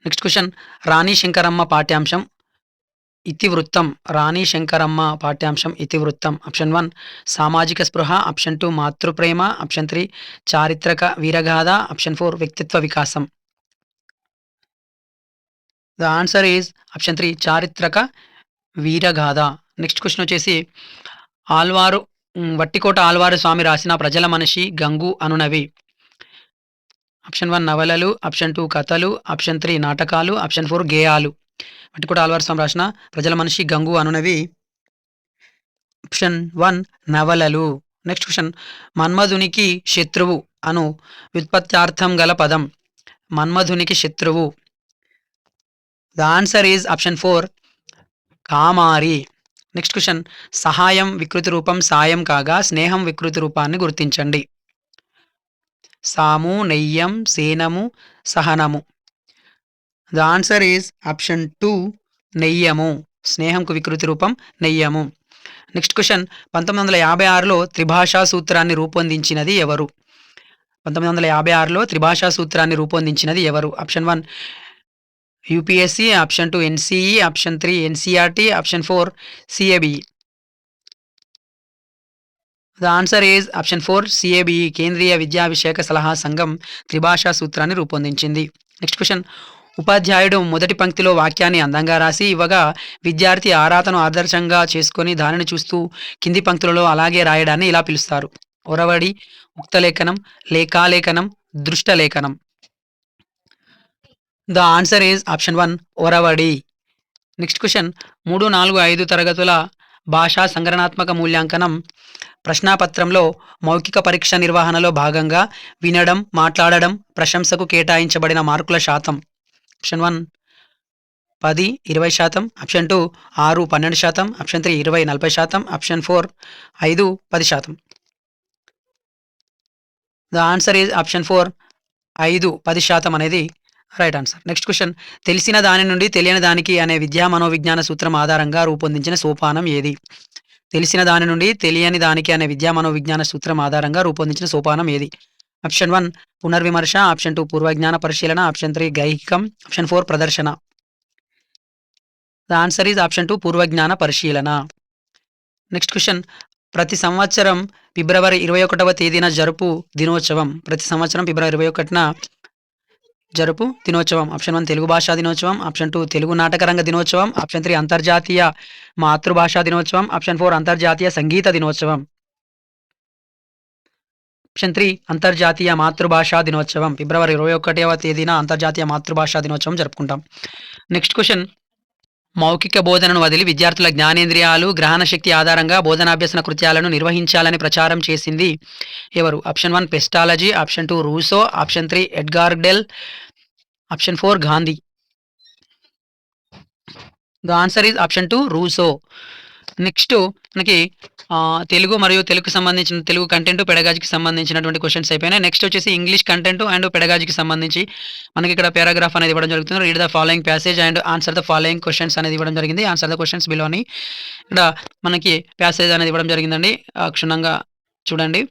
Next question Rani Shankaramma పాఠ్యాంశం ఇతివృత్తం. రాణి శంకరమ్మ పాఠ్యాంశం ఇతివృత్తం. ఆప్షన్ 1 సామాజిక స్పృహ, ఆప్షన్ 2 మాతృప్రేమ, ఆప్షన్ 3 చారిత్రక వీరగాథ, ఆప్షన్ 4 వ్యక్తిత్వ వికాసం. ద ఆన్సర్ ఈజ్ ఆప్షన్ 3 చారిత్రక వీరగాథ. నెక్స్ట్ క్వశ్చన్ వచ్చేసి ఆల్వారు వట్టికోట ఆల్వారు స్వామి రాసిన ప్రజల మనిషి గంగు అనునవి. ఆప్షన్ 1 నవలలు, ఆప్షన్ 2 కథలు, ఆప్షన్ 3 నాటకాలు, ఆప్షన్ 4 గేయాలు. వట్టికోట ఆల్వారు స్వామి రాసిన ప్రజల మనిషి గంగు అనునవి ఆప్షన్ 1 నవలలు. నెక్స్ట్ క్వశ్చన్ మన్మధునికి శత్రువు అను వ్యుత్పత్త్యార్థం గల పదం. మన్మధునికి శత్రువు. ద ఆన్సర్ ఈజ్ ఆప్షన్ 4 కామారి. నెక్స్ట్ క్వశ్చన్ సహాయం వికృతి రూపం సాయం కాగా స్నేహం వికృతి రూపాన్ని గుర్తించండి. సాము, నెయ్యం, సేనము, సహనము. The answer is option 2 నెయ్యము. స్నేహంకు వికృతి రూపం నెయ్యము. నెక్స్ట్ క్వశ్చన్ 1956లో త్రిభాషా సూత్రాన్ని రూపొందించినది ఎవరు? 1956లో త్రిభాషా సూత్రాన్ని రూపొందించినది ఎవరు? Option 1 UPSC, option 2 NCE, option 3 NCERT, option 4 CABE. The answer is option 4 CABE. కేంద్రీయ విద్యాభిషేక సలహా సంఘం త్రిభాషా సూత్రాన్ని రూపొందించింది. నెక్స్ట్ క్వశ్చన్ ఉపాధ్యాయుడు మొదటి పంక్తిలో వాక్యాన్ని అందంగా రాసి ఇవ్వగా విద్యార్థి ఆరాతను ఆదర్శంగా చేసుకొని దానిని చూస్తూ కింది పంక్తులలో అలాగే రాయడాన్ని ఇలా పిలుస్తారు. ఒరవడి, ఉక్తలేఖనం, లేఖాలేఖనం, దృష్టలేఖనం. ద ఆన్సర్ ఈజ్ ఆప్షన్ 1 ఒరవడి. నెక్స్ట్ క్వశ్చన్ 3, 4, 5 తరగతుల భాషా సంగ్రహణాత్మక మూల్యాంకనం ప్రశ్నాపత్రంలో మౌఖిక పరీక్ష నిర్వహణలో భాగంగా వినడం, మాట్లాడడం, ప్రశంసకు కేటాయించబడిన మార్కుల శాతం. Option 1 10, 20%, option 2 6, 12%, option 3 20, 40%, option 4 5, 10%. The answer is option 4 5, 10% అనేది రైట్ ఆన్సర్. నెక్స్ట్ క్వశ్చన్ తెలిసిన దాని నుండి తెలియని దానికి అనే విద్యా మనోవిజ్ఞాన సూత్రం ఆధారంగా రూపొందించిన సోపానం ఏది? తెలిసిన దాని నుండి తెలియని దానికి అనే విద్యా మనోవిజ్ఞాన సూత్రం ఆధారంగా రూపొందించిన సోపానం ఏది? ఆప్షన్ 1 పునర్విమర్శ, ఆప్షన్ 2 పూర్వజ్ఞాన పరిశీలన, ఆప్షన్ 3 గైహికం, ఆప్షన్ 4 ప్రదర్శన. ద ఆన్సర్ ఈజ్ ఆప్షన్ 2 పూర్వజ్ఞాన పరిశీలన. నెక్స్ట్ క్వశ్చన్ ప్రతి సంవత్సరం ఫిబ్రవరి 21వ తేదీన జరుపు దినోత్సవం. ప్రతి సంవత్సరం ఫిబ్రవరి 21న జరుపు దినోత్సవం. ఆప్షన్ 1 తెలుగు భాషా దినోత్సవం, ఆప్షన్ 2 తెలుగు నాటకరంగ దినోత్సవం, ఆప్షన్ 3 అంతర్జాతీయ మాతృభాషా దినోత్సవం, ఆప్షన్ 4 అంతర్జాతీయ సంగీత దినోత్సవం. ఆప్షన్ 3 అంతర్జాతీయ మాతృభాషా దినోత్సవం. ఫిబ్రవరి 21వ తేదీన అంతర్జాతీయ మాతృభాషా దినోత్సవం జరుపుకుంటాం. నెక్స్ట్ క్వశ్చన్ మౌఖిక బోధనను వదిలి విద్యార్థుల జ్ఞానేంద్రియాలు, గ్రహణ శక్తి ఆధారంగా బోధనాభ్యసన కృత్యాలను నిర్వహించాలని ప్రచారం చేసింది ఎవరు? Option 1 Pestalozzi, option 2 Rousseau, option 3 Edgar Dale, option 4 Gandhi. The answer is option 2 Rousseau. Next మనకి తెలుగు మరియు తెలుగుకి సంబంధించిన తెలుగు కంటెంట్ పెడగాజికి సంబంధించినటువంటి క్వశ్చన్స్ అయిపోయినాయి. నెక్స్ట్ వచ్చేసి ఇంగ్లీష్ కంటెంట్ అండ్ పెడగాజికి సంబంధించి మనకి ఇక్కడ పారాగ్రాఫ్ అనేది ఇవ్వడం జరుగుతుంది. Read the following passage and answer the following questions అనేది ఇవ్వడం జరిగింది. ఆన్సర్ ద క్వశ్చన్స్ బిలో అని ఇక్కడ మనకి ప్యాసేజ్ అనేది ఇవ్వడం జరిగిందండి. క్షుణ్ణంగా చూడండి.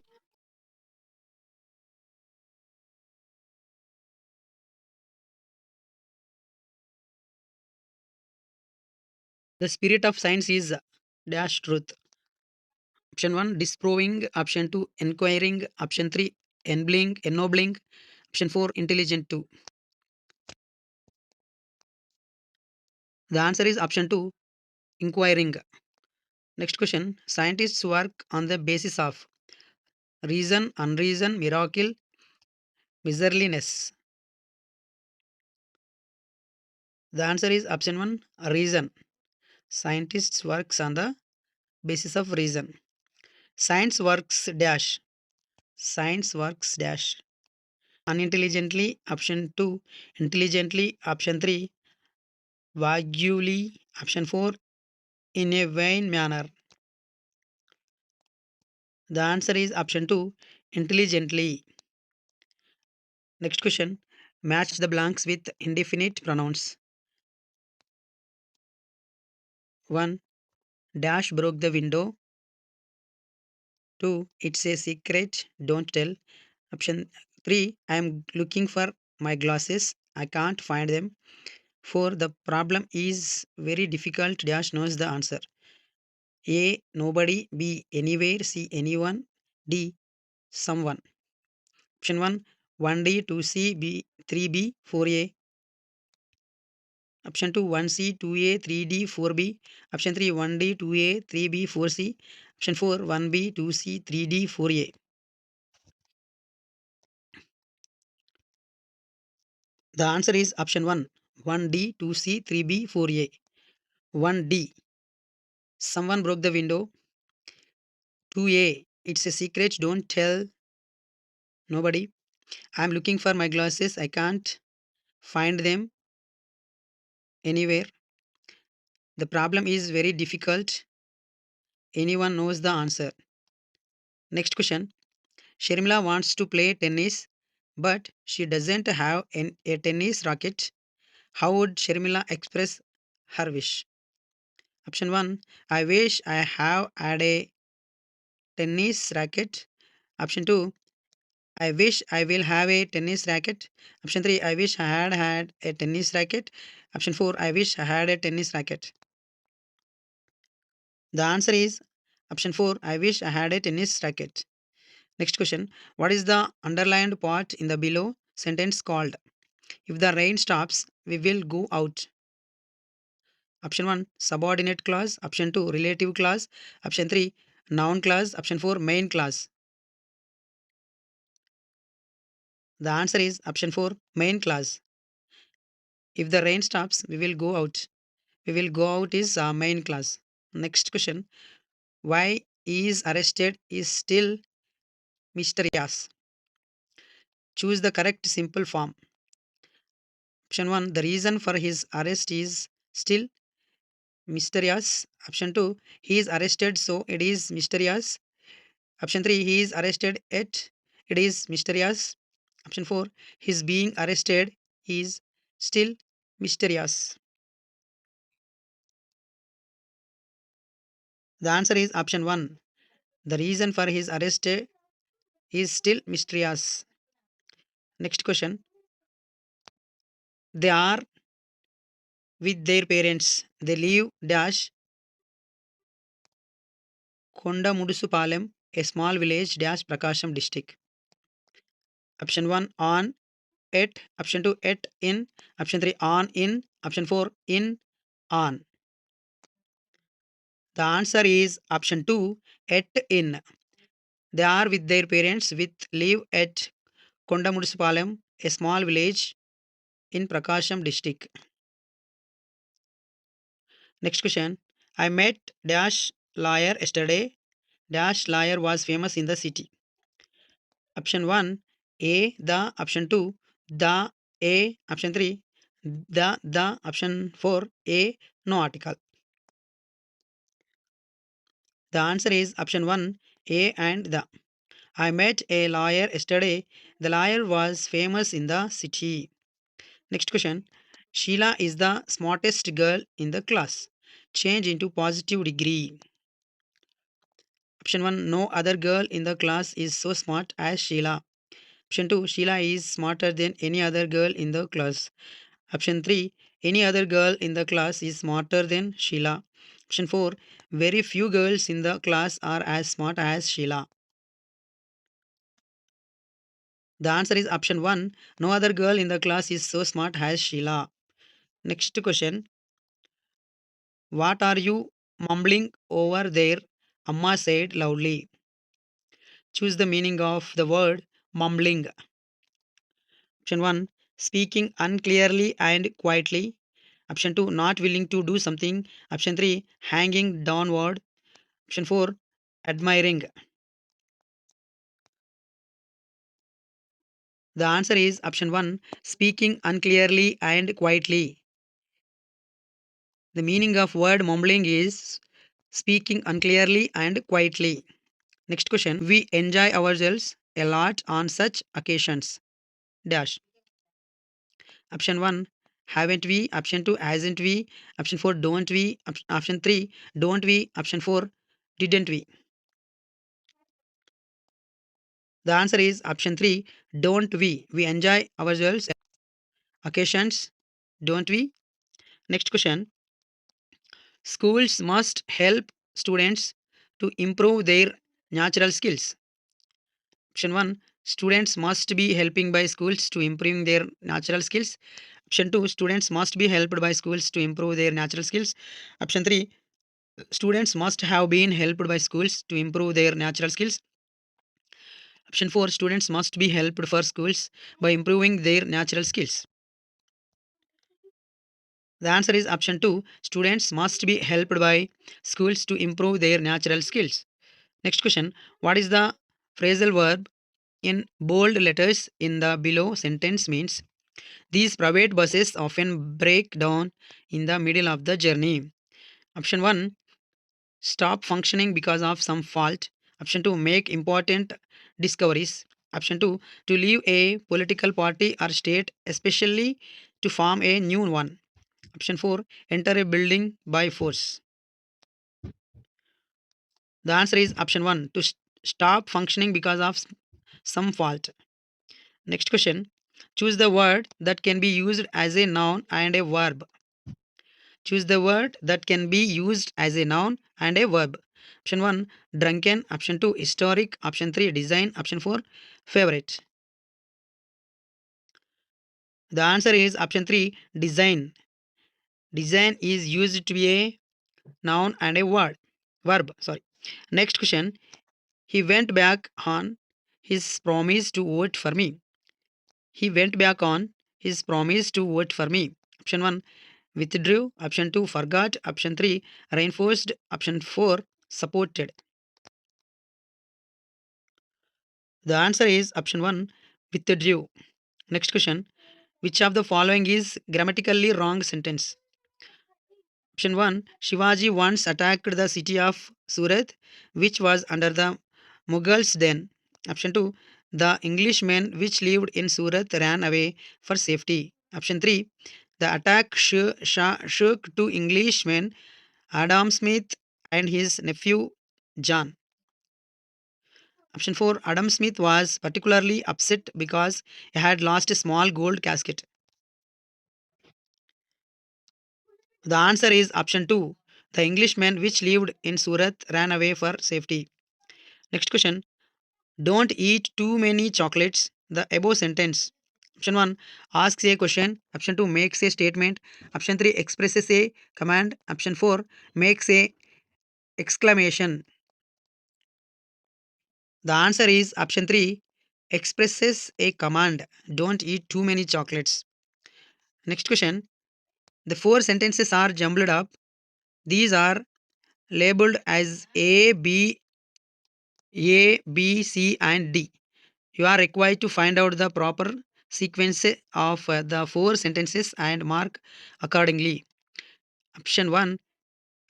The spirit of science is dash truth. Option 1 disproving, option 2 enquiring, option 3 ennobling, option 4 intelligent 2. The answer is option 2 enquiring. Next question scientists work on the basis of reason, unreason, miracle, miserliness. The answer is option 1 reason. Scientists works on the basis of reason. Science works dash. Science works dash. Unintelligently, option 2. Intelligently, option 3. Vaguely, option 4. in a vain manner. The answer is option 2, intelligently. Next question, match the blanks with indefinite pronouns. 1. Dash broke the window. 2. It's a secret, don't tell. Option 3. I am looking for my glasses. I can't find them. 4. The problem is very difficult. Dash knows the answer. A. Nobody. B. Anywhere. C. Anyone. D. Someone. Option 1. 1D, 2C, B, 3B, 4A. Option 2. 1C, 2A, 3D, 4B. Option 3. 1D, 2A, 3B, 4C. Option 4. 1B, 2C, 3D, 4A. The answer is option 1. 1D, 2C, 3B, 4A. 1D. Someone broke the window. 2A. It's a secret. Don't tell nobody. I'm looking for my glasses. I can't find them anywhere. The problem is very difficult. Anyone knows the answer. Next question. Sharmila wants to play tennis, but she doesn't have a tennis racket. How would Sharmila express her wish? Option 1. I wish I have had a tennis racket. Option 2. I wish I will have a tennis racket. Option 3. I wish I had a tennis racket. Option 4. I wish I had a tennis racket. The answer is option 4. I wish I had a tennis racket. Next question. What is the underlined part in the below sentence called? If the rain stops, we will go out. Option 1. Subordinate clause. Option 2. Relative clause. Option 3. Noun clause. Option 4. Main clause. The answer is option 4. Main clause. If the rain stops, we will go out. We will go out is main clause. Next question. Why is arrested is still mysterious. Choose the correct simple form. Option 1. The reason for his arrest is still mysterious. Option 2. He is arrested so it is mysterious. Option 3. He is arrested yet it is mysterious. Option 4. His being arrested is still mysterious. The answer is option 1. The reason for his arrest is still mysterious. Next question. They are with their parents. They live dash Konda Mudusupalem, a small village dash Prakasham district. Option 1 on at. Option 2 at in. Option 3 on in. Option 4 in on. The answer is option 2 at in. They are with their parents with live at Konda Mudusupalem, a small village in Prakasham district. Next question. I met dash lawyer yesterday. Dash lawyer was famous in the city. Option 1 A the. Option 2 the A. Option 3 the. Option 4 A no article. The answer is option 1 A and the. I met a lawyer yesterday. The lawyer was famous in the city. Next question. Sheila is the smartest girl in the class. Change into positive degree. Option 1. No other girl in the class is so smart as Sheila. Option 2. Sheila is smarter than any other girl in the class. Option 3. Any other girl in the class is smarter than Sheila. Option 4. Very few girls in the class are as smart as Sheila. The answer is option 1. No other girl in the class is so smart as Sheila. Next question. What are you mumbling over there? Amma said loudly. Choose the meaning of the word mumbling. Option 1. Speaking unclearly and quietly. Option 2. Not willing to do something. Option 3. Hanging downward. Option 4. Admiring. The answer is option 1. Speaking unclearly and quietly. The meaning of word mumbling is speaking unclearly and quietly. Next question. We enjoy ourselves a lot on such occasions. Dash. Option 1, haven't we? Option 2, hasn't we? Option 4, don't we? Option 3, don't we? Option 4, didn't we? The answer is option 3, don't we? We enjoy ourselves occasions, don't we? Next question. Schools must help students to improve their natural skills. Option 1, students must be helping by schools to improving their natural skills. Option 2, students must be helped by schools to improve their natural skills. Option 3, students must have been helped by schools to improve their natural skills. Option 4, students must be helped for schools by improving their natural skills. The answer is option 2, students must be helped by schools to improve their natural skills. Next question. What is the phrasal verb in bold letters in the below sentence means? These private buses often break down in the middle of the journey. Option 1, stop functioning because of some fault. Option 2, make important discoveries. Option 2, to leave a political party or state, especially to form a new one. Option 4, enter a building by force. The answer is option 1, to stop functioning because of some fault. Next question. Choose the word that can be used as a noun and a verb. Choose the word that can be used as a noun and a verb. Option 1, drunken. Option 2, historic. Option 3, design. Option 4, favorite. The answer is option 3, design. Design is used to be a noun and a verb. Sorry. Next question. He went back on his promise to vote for me. He went back on his promise to vote for me. Option 1, withdrew. Option 2, forgot. Option 3, reinforced. Option 4, supported. The answer is option 1, withdrew. Next question. Which of the following is grammatically wrong sentence? Option 1, Shivaji once attacked the city of Surat, which was under the Mughals then. Option 2, the Englishmen which lived in Surat ran away for safety. Option 3, the attack shook two Englishmen, Adam Smith and his nephew John. Option 4, Adam Smith was particularly upset because he had lost a small gold casket. The answer is option 2. The Englishmen which lived in Surat ran away for safety. Next question. Don't eat too many chocolates. The above sentence. Option 1, asks a question. Option 2, makes a statement. Option 3, expresses a command. Option 4, makes a exclamation. The answer is option 3, expresses a command. Don't eat too many chocolates. Next question. The four sentences are jumbled up. These are labeled as A, B, C, and D. You are required to find out the proper sequence of the four sentences and mark accordingly. Option 1,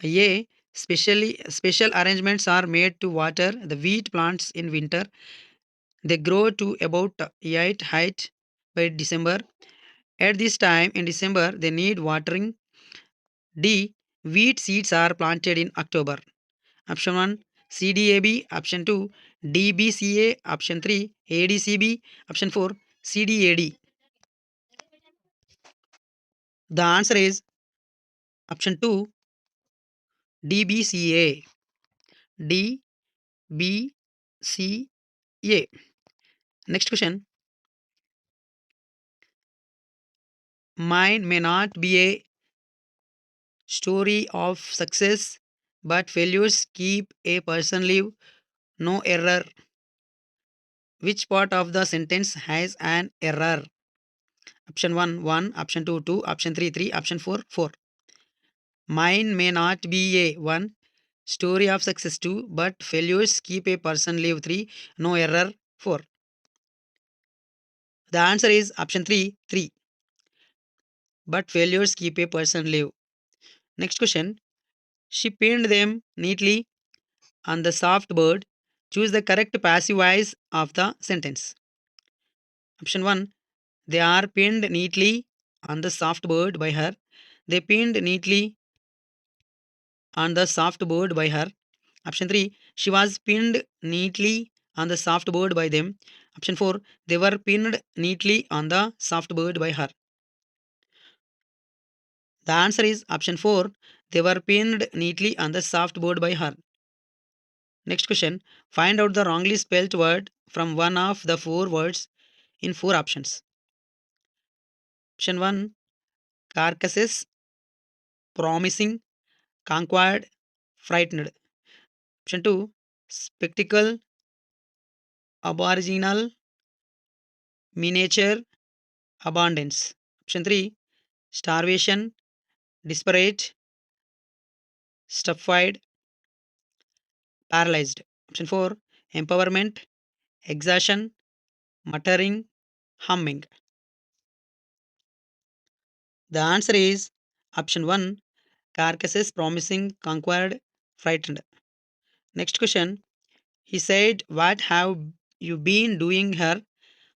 A. Special arrangements are made to water the wheat plants in winter. They grow to about 8 height by December. At this time in December, they need watering. D. Wheat seeds are planted in October. Option 1, CDAB. Option 2, DBCA. Option 3, ADCB. Option 4, CDAD. The answer is option 2, DBCA. DBCA. Next question. Mine may not be a story of success, but failures keep a person live. No error. Which part of the sentence has an error? Option 1, 1. Option 2, 2. Option 3, 3. Option 4, 4. Mine may not be a 1, story of success 2, but failures keep a person live 3, no error 4. The answer is option 3, 3. But failures keep a person live. Next question. She pinned them neatly on the soft board. Choose the correct passive voice of the sentence. Option 1. They are pinned neatly on the soft board by her. They pinned neatly on the soft board by her. Option 3. She was pinned neatly on the soft board by them. Option 4. They were pinned neatly on the soft board by her. The answer is option 4. They were pinned neatly on the soft board by her. Next question. Find out the wrongly spelled word from one of the four words in four options. Option 1. Carcasses, promising, conquered, frightened. Option 2. Spectacle, aboriginal, miniature, abundance. Option 3. Starvation, desperate, stupefied, paralyzed. Option 4. Empowerment, exhaustion, muttering, humming. The answer is option 1. Carcasses, promising, conquered, frightened. Next question. He said, what have you been doing here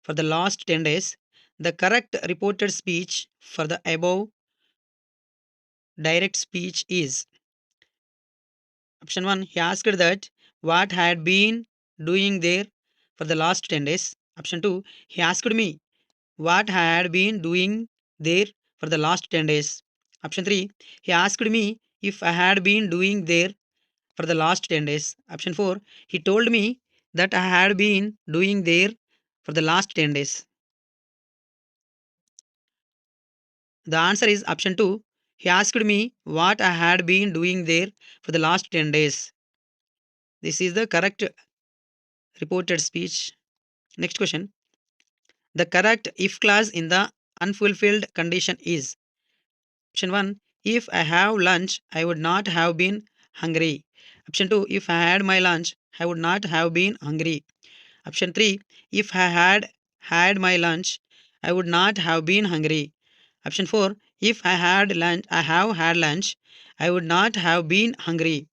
for the last 10 days? The correct reported speech for the above direct speech is option 1. He asked that what had been doing there for the last 10 days. Option 2. He asked me what I had been doing there for the last 10 days. Option 3. He asked me if I had been doing there for the last 10 days. Option 4. He told me that I had been doing there for the last 10 days. The answer is option 2. He asked me what I had been doing there for the last 10 days. This is the correct reported speech. Next question. The correct if clause in the unfulfilled condition is option 1. If I have lunch, I would not have been hungry. Option 2. If I had my lunch, I would not have been hungry. Option 3. If I had my lunch, I would not have been hungry. Option 4. If I have had lunch, I would not have been hungry.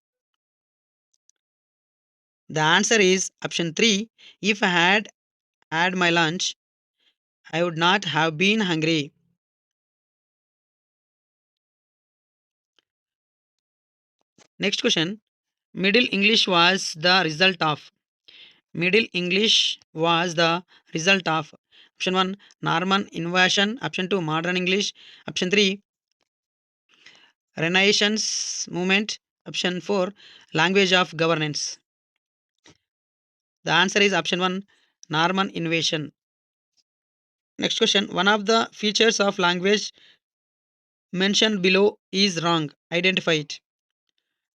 The answer is option 3. If I had my lunch, I would not have been hungry. Next question. Middle English was the result of. Middle English was the result of. Option 1. Norman invasion. Option 2. Modern English. Option 3. Renaissance movement. Option 4. Language of governance. The answer is option 1. Norman invasion. Next question. One of the features of language mentioned below is wrong. Identify it.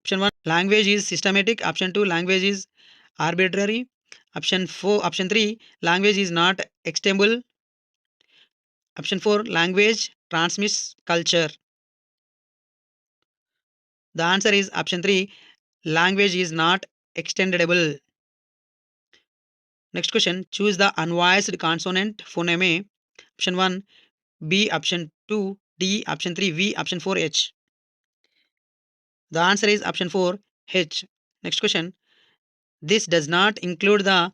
Option 1. Language is systematic. Option 2. Language is arbitrary. Option 4. Option 3. Language is not extendable. Option 4. Language transmits culture. The answer is option 3. Language is not extendable. Next question. Choose the unvoiced consonant phoneme. Option 1. B. Option 2. D. Option 3. V. Option 4. H. The answer is option 4. H. Next question. This does not include the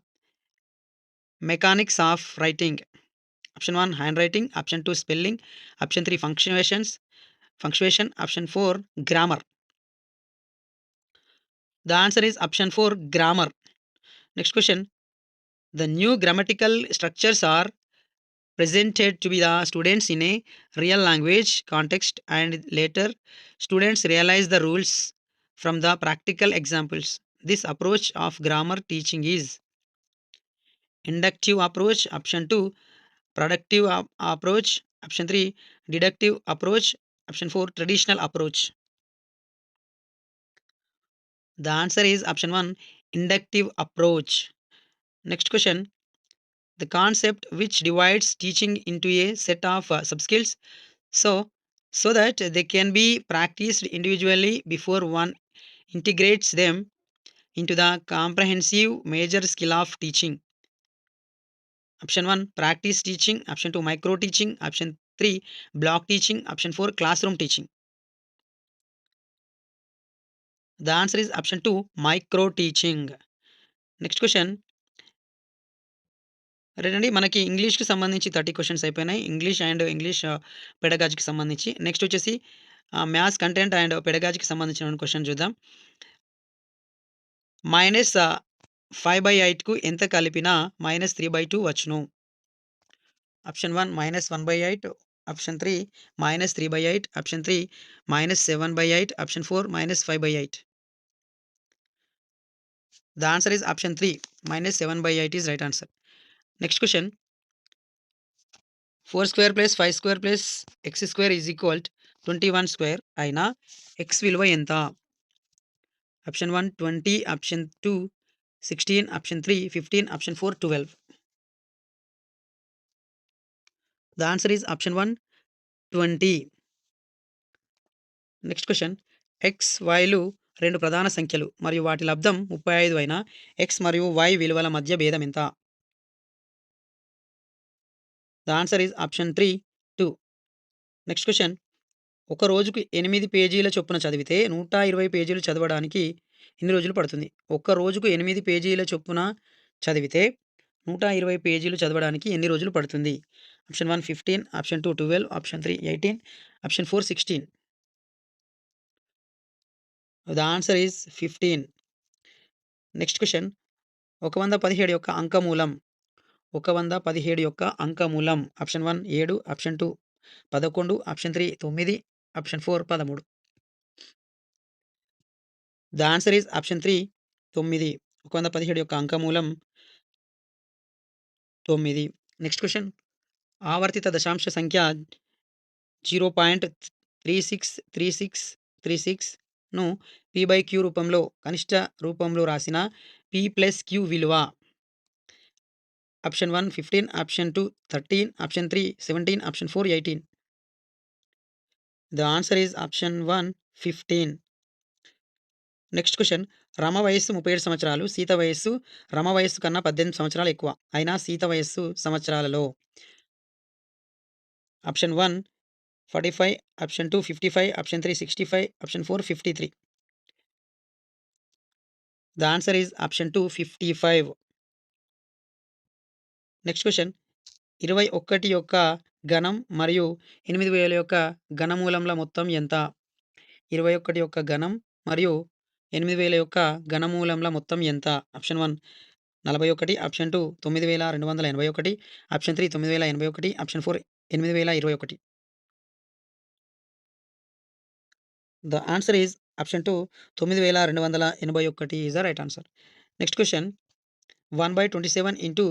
mechanics of writing. Option 1. Handwriting. Option 2. Spelling. Option 3. Punctuation. Option 4. Grammar. The answer is option 4. Grammar. Next question. The new grammatical structures are presented to be the students in a real language context, and later students realize the rules from the practical examples. This approach of grammar teaching is inductive approach. Option 2. Productive approach. Option 3. Deductive approach. Option 4. Traditional approach. The answer is option 1. Inductive approach. Next question. The concept which divides teaching into a set of subskills so so that they can be practiced individually before one integrates them into the comprehensive major skill of teaching. Option 1. Practice teaching. Option 2. Micro teaching. Option 3. Block teaching. Option 4. Classroom teaching. The answer is option 2 micro teaching. Next question రేనండి మనకి ఇంగ్లీష్‌కి సంబంధించి 30 questions అయిపోయినాయి. English పెడగాజీకి సంబంధించి. Next వచ్చేసి maths content and పెడగాజీకి సంబంధించిన question చూద్దాం. Minus 5/8కు ఎంత కలిపినా -3/2 వచ్చును? Option 1 -1/8, option 3 -3/8, option 3 -7/8, option 4 -5/8. The answer is option 3 -7/8 is right answer. Next question. 4 square plus 5 square plus x square is equal to 21 square అయినా x విలువ ఎంత? Option 1 20, option 2 16, option 3 15, option 4 12. The answer is option 1 20. Next question. x, yలు రెండు ప్రధాన సంఖ్యలు మరియు వాటి లబ్దం 35 అయిన x మరియు y విలువల మధ్య భేదం ఎంత? The answer is option 3 2. Next question. ఒక రోజుకు 8 పేజీల చొప్పున చదివితే 120 పేజీలు చదవడానికి ఎన్ని రోజులు పడుతుంది? ఒక్క రోజుకు 8 పేజీల చొప్పున చదివితే 120 పేజీలు చదవడానికి ఎన్ని రోజులు పడుతుంది? Option 1 15, option 2 12, option 3 18, option 4 16. The answer is 15. Next question. 117 యొక్క అంకమూలం. 117 యొక్క అంకమూలం. Option 1 7, option 2 11, option 3 9, option 4 13. The answer is option 3 9. 117 యొక్క అంకమూలం 9. Next question. ఆవర్తిత దశాంశ సంఖ్య 0.363636ను p/q రూపంలో కనిష్ట రూపంలో రాసిన p+q విలువ. Option 1 15, option 2 13, option 3 17, option 4 18. The answer is option 1 15. Next question. Rama వయస్సు 37 సంవత్సరాలు. సీత వయస్సు రమ వయస్సు కన్నా 18 సంవత్సరాలు ఎక్కువ. అయినా సీత వయస్సు సంవత్సరాలలో. Option 1 45, option 2 55, option 3 65, option 4 53. The answer is option 2 55. Next question. 21 యొక్క ఘనం మరియు 8000 యొక్క ఘనమూలంల మొత్తం ఎంత? 21 యొక్క ఘనం మరియు 8000 యొక్క ఘనమూలంల మొత్తం ఎంత? Option 1 41, option 2 9281, option 3 9081, option 4 8021. The answer is option 2 9281 is the right answer. Next question. 1/27 into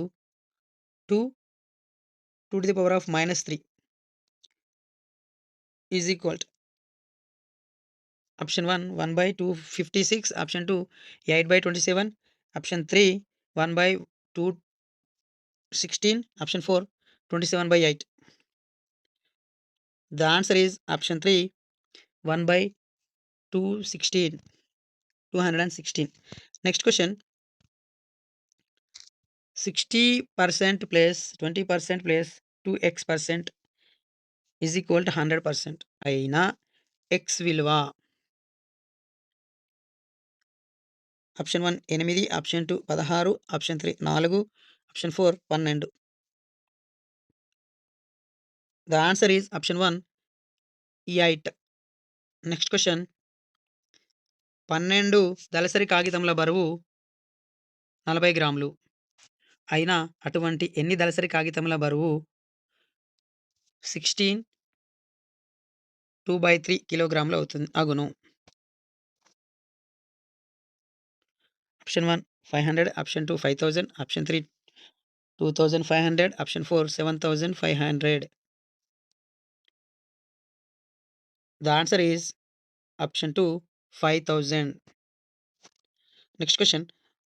2 to the power of -3 is equal to option 1 1/256, option 2 8/27, option 3 1/216, option 4 27/8. The answer is option 3 1/216 216. Next question. 60% plus 20% plus 2x% is equal to 100% అయినా x విలువ. Option 1 8, option 2 16, option 3 4, option 4 12. The answer is option 1 8. Next question. 12 దళసరి కాగితంల బరువు 40 గ్రాములు. అయినా అటువంటి ఎన్ని దళసరి కాగితముల బరువు 16 2/3 కిలోగ్రాములు అగును? Option 1 500, option 2 5000, option 3 2500, option 4 7500. The answer is option 2 5000. Next question.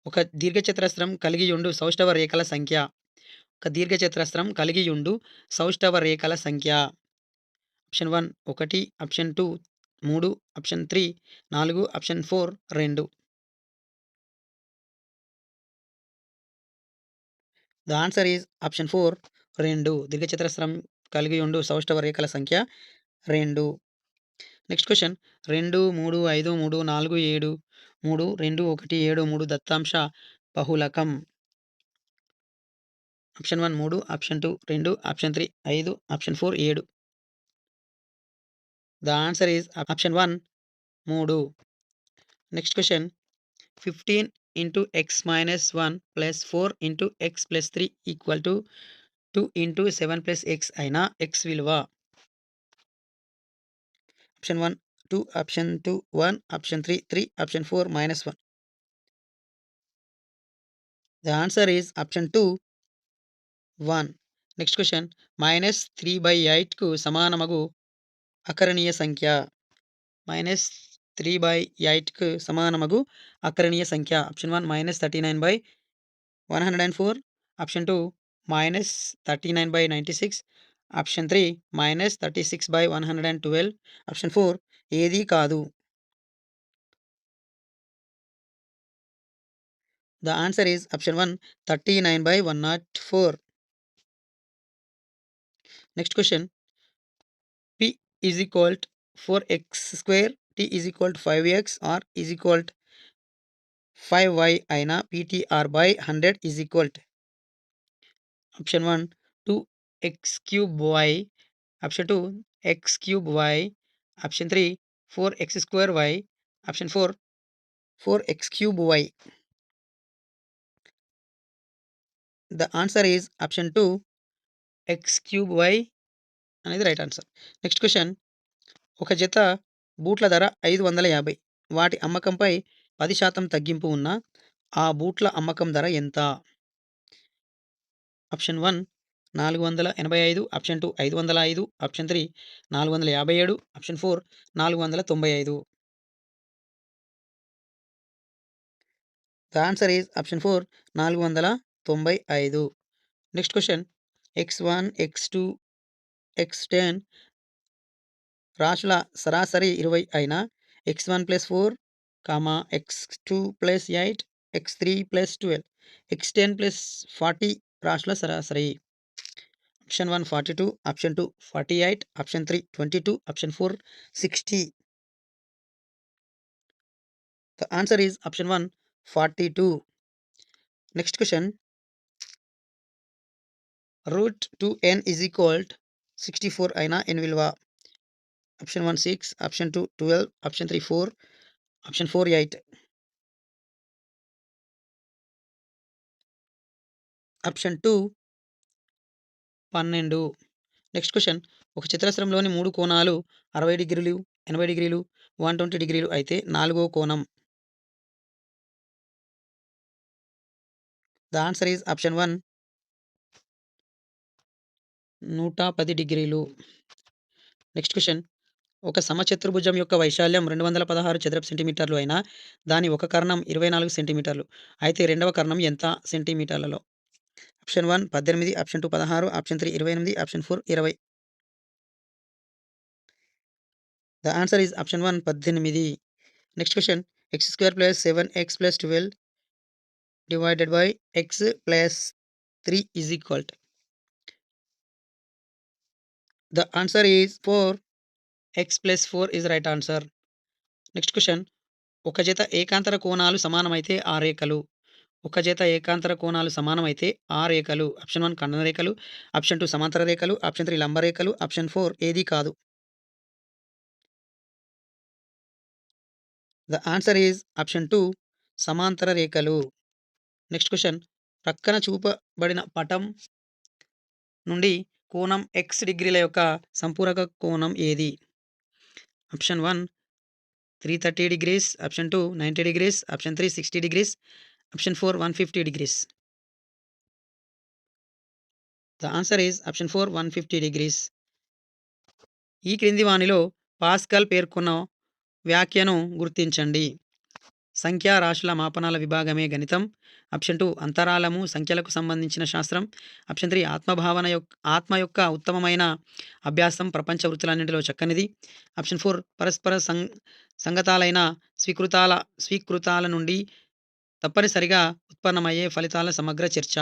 ఒక దీర్ఘచతురస్రం కలిగియుండు సౌష్ఠవ రేఖల సంఖ్య. ఒక దీర్ఘచతురస్రం కలిగియుండు సౌష్ఠవ రేఖల సంఖ్య. Option 1 1, option 2 3, option 3 4, option 4 2. The answer is option 4 2. దీర్ఘచతురస్రం కలిగియుండు సౌష్ఠవ రేఖల సంఖ్య 2. నెక్స్ట్ క్వెషన్ 2, 3, 5, 3, 4, 7, 3, 2, 1, 7, 3 దత్తాంశ బహుళకం. Option 1 3, option 2 2, option 3 5, option 4 7. The answer is option 1 3. Next question 15 into x minus 1 plus 4 into x plus 3 equal to 2 into 7 plus x అయిన x విలువ. Option 1 2, option 2 1, option 3 3, option 4 -1. The answer is option 2 1. Next question -3/8కు సమానమగు అకరణీయ సంఖ్య. -3/8కు సమానమగు అకరణీయ సంఖ్య. Option 1 -39/104, option 2 -39/96, option 3 -36/112, option 4 ఏదీ కాదు. The answer is option 1 39/104. Next question p is equal to 4x square, t is equal to 5x or is equal to 5y అయిన ptr by 100 is equal to. Option 1 2x cube y, option 2 x cube y, option 3 4x square y, option 4 4x cube y. The answer is option 2 x cube y అనేది right answer. Next question ఒక జత బూట్ల ధర 550. వాటి అమ్మకంపై 10% తగ్గింపు ఉన్న ఆ బూట్ల అమ్మకం ధర ఎంత? Option 1 485, option 2 505, option 3 457, option 4 495. The answer is option 4 495. Next question x1 x2 x10 రాశుల సరాసరి 20 అయిన x1 + 4, x2 + 8, x3 + 12, x10 + 40 రాశుల సరాసరి. Option 1 42, option 2 48, option 3 22, option 4 60. The answer is option 1 42. Next question √2n is equal to 64 అయిన n విలువ. Option 1 6, option 2 12, option 3 4, option 4 8. Option 2 12. Next question ఒక చతురస్రంలోని 3 కోణాలు 60 డిగ్రీలు, 80 డిగ్రీలు, 120 డిగ్రీలు అయితే 4వ కోణం. ద ఆన్సర్ ఈజ్ ఆప్షన్ 1 110 డిగ్రీలు. నెక్స్ట్ క్వెషన్ ఒక సమచతుర్భుజం యొక్క వైశాల్యం 216 చదరపు సెంటీమీటర్లు అయినా దాని ఒక కర్ణం 24 సెంటీమీటర్లు అయితే రెండవ కర్ణం ఎంత సెంటీమీటర్లలో? Option 1 18, option 2 16, option 3 28, option 4 20. The answer is option 1 18. Next question x² + 7x + 12 divided by x + 3 is equal to. The answer is 4. x + 4 is right answer. Next question ఒక జత ఏకాంతర కోణాలు సమానమైతే ఆ రేఖలు. ఒక జత ఏకాంతర కోణాలు సమానమైతే ఆ రేఖలు. ఆప్షన్ 1 ఖండన రేఖలు, ఆప్షన్ 2 సమాంతర రేఖలు, ఆప్షన్ 3 లంబ రేఖలు, ఆప్షన్ 4 ఏదీ కాదు. ద ఆన్సర్ ఈజ్ ఆప్షన్ 2 సమాంతర రేఖలు. నెక్స్ట్ క్వెషన్ ప్రక్కన చూపబడిన పటం నుండి కోణం x డిగ్రీల యొక్క సంపూరక కోణం ఏది? Option 1 330 degrees, option 2 90 degrees, option 3 60 degrees, option 4 150 degrees. The answer is option 4 150 degrees. ఈ క్రింది వానిలో పాస్కల్ పేర్కొన్న వ్యాఖ్యను గుర్తించండి. సంఖ్యా రాశుల మాపనాల విభాగమే గణితం. ఆప్షన్ 2 అంతరాళము సంఖ్యలకు సంబంధించిన శాస్త్రం. ఆప్షన్ 3 ఆత్మ యొక్క ఉత్తమమైన అభ్యాసం ప్రపంచ వృత్తులన్నింటిలో చక్కనిది. ఆప్షన్ 4 పరస్పర సంగతాలైన స్వీకృతాల నుండి తప్పనిసరిగా ఉత్పన్నమయ్యే ఫలితాల సమగ్ర చర్చ.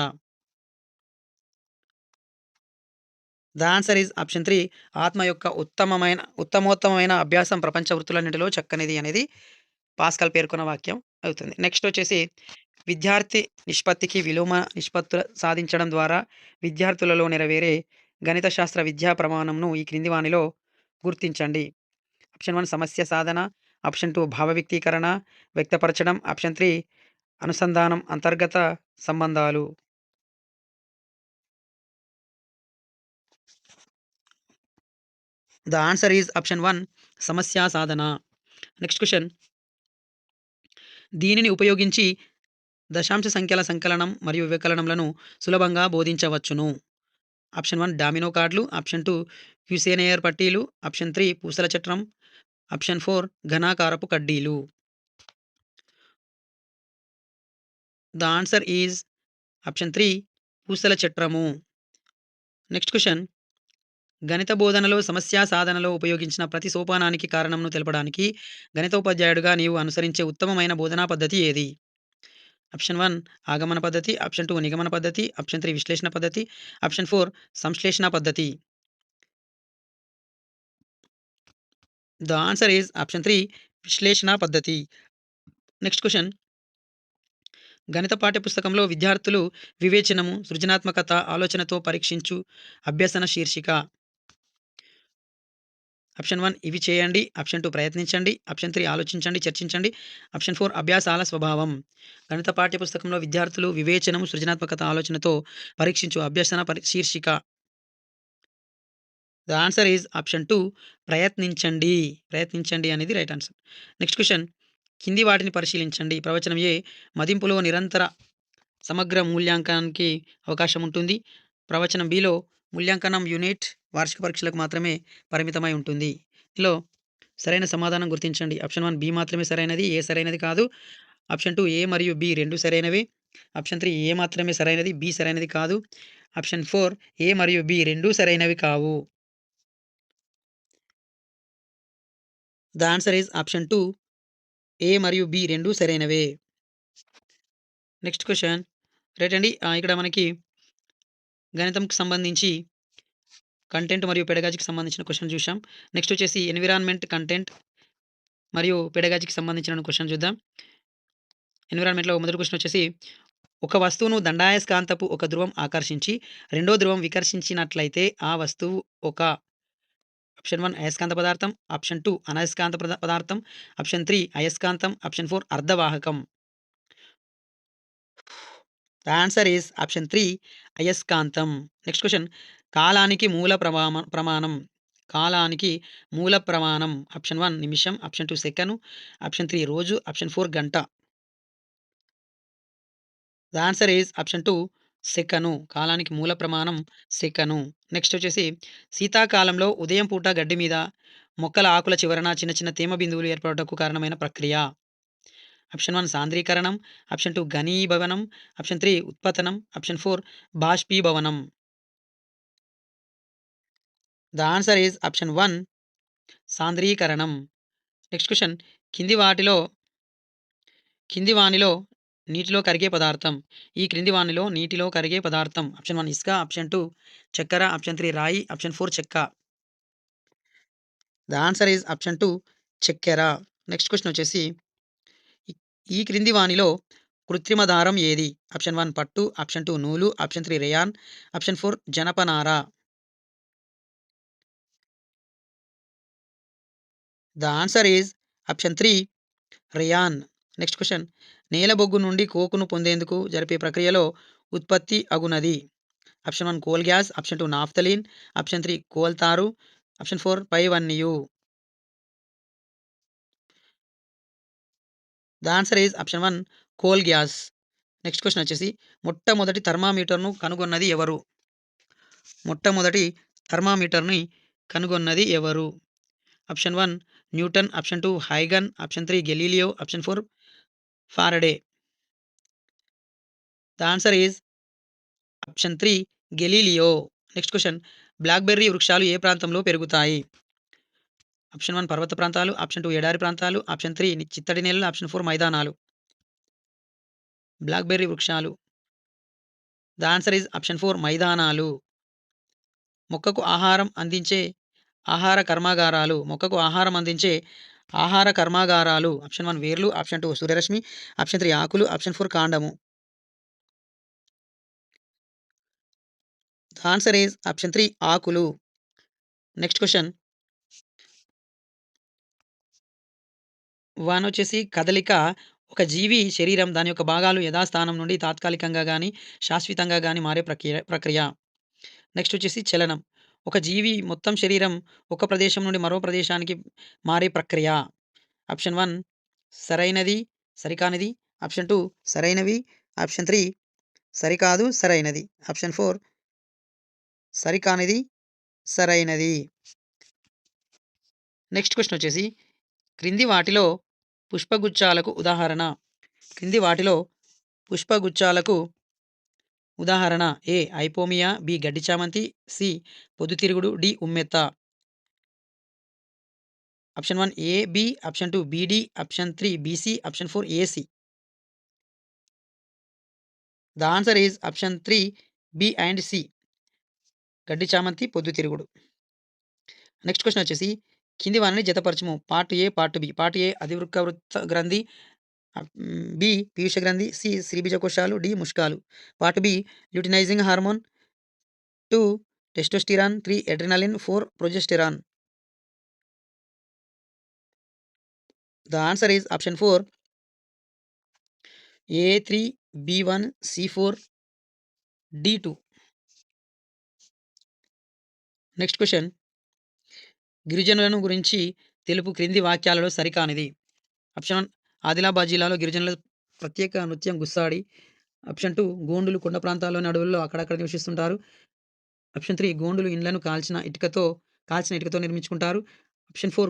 ద ఆన్సర్ ఈజ్ ఆప్షన్ 3 ఆత్మ యొక్క ఉత్తమోత్తమైన అభ్యాసం ప్రపంచ వృత్తులన్నిటిలో చక్కనిది అనేది పాస్కల్ పేర్కొన్న వాక్యం అవుతుంది. నెక్స్ట్ వచ్చేసి విద్యార్థి నిష్పత్తికి విలోమ నిష్పత్తుల సాధించడం ద్వారా విద్యార్థులలో నెరవేరే గణిత శాస్త్ర విద్యా ప్రమాణంను ఈ క్రింది వానిలో గుర్తించండి. ఆప్షన్ 1 సమస్య సాధన, ఆప్షన్ 2 భావ వ్యక్తీకరణ, వ్యక్తపరచడం, ఆప్షన్ 3 అనుసంధానం, అంతర్గత సంబంధాలు. ద ఆన్సర్ ఈజ్ ఆప్షన్ 1 సమస్య సాధన. నెక్స్ట్ క్వెషన్ దీనిని ఉపయోగించి దశాంశ సంఖ్యల సంకలనం మరియు వ్యవకలనంలను సులభంగా బోధించవచ్చును. ఆప్షన్ 1 డామినో కార్డులు, ఆప్షన్ 2 క్యూసేనేయర్ పట్టీలు, ఆప్షన్ 3 పూసల చట్రం, ఆప్షన్ 4 ఘనాకారపు కడ్డీలు. ద ఆన్సర్ ఈజ్ ఆప్షన్ 3 పూసల చట్రము. నెక్స్ట్ క్వెషన్ గణిత బోధనలో సమస్య సాధనలో ఉపయోగించిన ప్రతి సోపానానికి కారణంను తెలపడానికి గణితోపాధ్యాయుడిగా నీవు అనుసరించే ఉత్తమమైన బోధనా పద్ధతి ఏది? ఆప్షన్ 1 ఆగమన పద్ధతి, ఆప్షన్ 2 నిగమన పద్ధతి, ఆప్షన్ 3 విశ్లేషణ పద్ధతి, ఆప్షన్ 4 సంశ్లేషణ పద్ధతి. ద ఆన్సర్ ఈజ్ ఆప్షన్ 3 విశ్లేషణ పద్ధతి. నెక్స్ట్ క్వెషన్ గణిత పాఠ్య పుస్తకంలో విద్యార్థులు వివేచనము, సృజనాత్మకత, ఆలోచనతో పరీక్షించు అభ్యసన శీర్షిక. ఆప్షన్ 1 ఇవి చేయండి, ఆప్షన్ 2 ప్రయత్నించండి, ఆప్షన్ 3 ఆలోచించండి, చర్చించండి, ఆప్షన్ 4 అభ్యాసాల స్వభావం. గణిత పాఠ్య పుస్తకంలో విద్యార్థులు వివేచనము, సృజనాత్మకత, ఆలోచనతో పరీక్షించు అభ్యసన శీర్షిక. ద ఆన్సర్ ఈజ్ ఆప్షన్ 2 ప్రయత్నించండి. ప్రయత్నించండి అనేది రైట్ ఆన్సర్. నెక్స్ట్ క్వెషన్ కింది వాటిని పరిశీలించండి. ప్రవచనం ఏ మదింపులో నిరంతర సమగ్ర మూల్యాంకనానికి అవకాశం ఉంటుంది. ప్రవచనం బిలో మూల్యాంకనం యూనిట్ వార్షిక పరీక్షలకు మాత్రమే పరిమితమై ఉంటుంది. ఇందులో సరైన సమాధానం గుర్తించండి. ఆప్షన్ 1 బి మాత్రమే సరైనది, ఏ సరైనది కాదు. ఆప్షన్ 2 ఏ మరియు బి 2 సరైనవి. ఆప్షన్ 3 ఏ మాత్రమే సరైనది, బి సరైనది కాదు. ఆప్షన్ 4 ఏ మరియు బి 2 సరైనవి కావు. ద ఆన్సర్ ఈజ్ ఆప్షన్ 2 ఏ మరియు బి 2 సరైనవే. నెక్స్ట్ క్వెషన్ రైట్ అండి. ఇక్కడ మనకి గణితంకి సంబంధించి కంటెంట్ మరియు పెడగాజీకి సంబంధించిన క్వెషన్ చూసాం. నెక్స్ట్ వచ్చేసి ఎన్విరాన్మెంట్, కంటెంట్ మరియు పెడగాజీకి సంబంధించిన క్వెషన్ చూద్దాం. ఎన్విరాన్మెంట్‌లో మొదటి క్వెషన్ వచ్చేసి ఒక వస్తువును దండాయస్కాంతపు ఒక ధ్రువం ఆకర్షించి రెండో ధ్రువం వికర్షించినట్లయితే ఆ వస్తువు ఒక ఆప్షన్ 1 అయస్కాంత పదార్థం, ఆప్షన్ 2 అనయస్కాంత పదార్థం, ఆప్షన్ 3 అయస్కాంతం, ఆప్షన్ 4 అర్ధవాహకం. ద ఆన్సర్ ఈజ్ ఆప్షన్ 3 అయస్కాంతం. నెక్స్ట్ క్వెషన్ కాలానికి మూల ప్రమాణం. కాలానికి మూల ప్రమాణం. ఆప్షన్ 1 నిమిషం, ఆప్షన్ 2 సెకను, ఆప్షన్ 3 రోజు, ఆప్షన్ 4 గంట. The answer is option 2 second. కాలానికి మూల ప్రమాణం సెకను. నెక్స్ట్ వచ్చేసి శీతాకాలంలో ఉదయం పూట గడ్డి మీద మొక్కల ఆకుల చివరన చిన్న చిన్న తేమ బిందువులు ఏర్పడుటకు కారణమైన ప్రక్రియ. ఆప్షన్ 1 సాంద్రీకరణం, ఆప్షన్ 2 ఘనీభవనం, ఆప్షన్ 3 ఉత్పతనం, ఆప్షన్ 4 బాష్పీభవనం. ద ఆన్సర్ ఈజ్ ఆప్షన్ 1 సాంద్రీకరణం. నెక్స్ట్ క్వెషన్ కింది వానిలో నీటిలో కరిగే పదార్థం. ఈ క్రింది వానిలో నీటిలో కరిగే పదార్థం. ఆప్షన్ 1 ఇసుక, ఆప్షన్ 2 చక్కెర, ఆప్షన్ 3 రాయి, ఆప్షన్ 4 చెక్క. ద ఆన్సర్ ఈజ్ ఆప్షన్ 2 చక్కెర. నెక్స్ట్ క్వెషన్ వచ్చేసి ఈ ఈ క్రింది వానిలో కృత్రిమ దారం ఏది? ఆప్షన్ 1 పట్టు, ఆప్షన్ 2 నూలు, ఆప్షన్ 3 రేయాన్, ఆప్షన్ 4 జనపనార. The answer is option 3 rayon. Next question నేల బొగ్గు నుండి కోకును పొందేందుకు జరిపే ప్రక్రియలో ఉత్పత్తి అగునది. Option 1 coal gas, option 2 naphthalene, option 3 coal tar, option 4 పైవన్యు. The answer is option 1 coal gas. Next question వచ్చేసి మొట్టమొదటి థర్మామీటర్‌ను కనుగొన్నది ఎవరు? మొట్టమొదటి థర్మామీటర్‌ని కనుగొన్నది ఎవరు? ఆప్షన్ 1 న్యూటన్, ఆప్షన్ 2 హైగన్, option 3 Galileo, option 4 Faraday. The answer is option 3 Galileo. Next question blackberry వృక్షాలు ఏ ప్రాంతంలో పెరుగుతాయి? ఆప్షన్ 1 పర్వత ప్రాంతాలు, ఆప్షన్ 2 ఎడారి ప్రాంతాలు, ఆప్షన్ 3 చిత్తడి నేలలు, ఆప్షన్ 4 మైదానాలు. బ్లాక్‌బెర్రీ వృక్షాలు. ద ఆన్సర్ ఈజ్ ఆప్షన్ 4 మైదానాలు. మొక్కకు ఆహారం అందించే ఆహార కర్మాగారాలు. మొక్కకు ఆహారం అందించే ఆహార కర్మాగారాలు. ఆప్షన్ 1 వేర్లు, ఆప్షన్ 2 సూర్యరశ్మి, ఆప్షన్ 3 ఆకులు, ఆప్షన్ 4 కాండము. ద ఆన్సర్ ఈస్ ఆప్షన్ 3 ఆకులు. నెక్స్ట్ క్వెషన్ 1 వచ్చేసి కదలిక ఒక జీవి శరీరం దాని యొక్క భాగాలు యథాస్థానం నుండి తాత్కాలికంగా గాని, శాశ్వతంగా గాని మారే ప్రక్రియ. నెక్స్ట్ వచ్చేసి చలనం. ఒక జీవి మొత్తం శరీరం ఒక ప్రదేశం నుండి మరో ప్రదేశానికి మారే ప్రక్రియ. ఆప్షన్ 1 సరైనది, సరికానిది. ఆప్షన్ 2 సరైనవి. ఆప్షన్ 3 సరికాదు, సరైనది. ఆప్షన్ 4 సరికానిది, సరైనది. నెక్స్ట్ క్వెషన్ వచ్చేసి క్రింది వాటిలో పుష్పగుచ్చాలకు ఉదాహరణ. క్రింది వాటిలో పుష్పగుచ్చాలకు ఉదాహరణ ఏ ఐపోమియా, బి గడ్డి చామంతి, సి పొద్దుతిరుగుడు, డి ఉమ్మెత్త. Option 1 A B, option 2 B D, option 3 B C, option 4 A C. The answer is option 3 B and C గడ్డి చామంతి, పొద్దుతిరుగుడు. నెక్స్ట్ క్వెషన్ వచ్చేసి కింది వారిని జతపరచుము. Part A, part B. Part A అధివృక్క గ్రంథి, బి పీయూష గ్రంథి, సి శ్రీబీజ కోశాలు, డి ముష్కాలు. Part B luteinizing hormone, 2 testosterone, 3 adrenaline, 4 progesterone. The answer is option 4 A3, B1, C4, D2. Next question గిరిజనులను గురించి తెలుపు క్రింది వాక్యాలలో సరికానిది. ఆప్షన్ 1 ఆదిలాబాద్ జిల్లాలో గిరిజనుల ప్రత్యేక నృత్యం గుస్సాడి. ఆప్షన్ 2 గోండులు కొండ ప్రాంతాల్లోని అడవుల్లో అక్కడక్కడ నివసిస్తుంటారు. ఆప్షన్ 3 గోండులు ఇండ్లను కాల్చిన ఇటుకతో నిర్మించుకుంటారు. ఆప్షన్ 4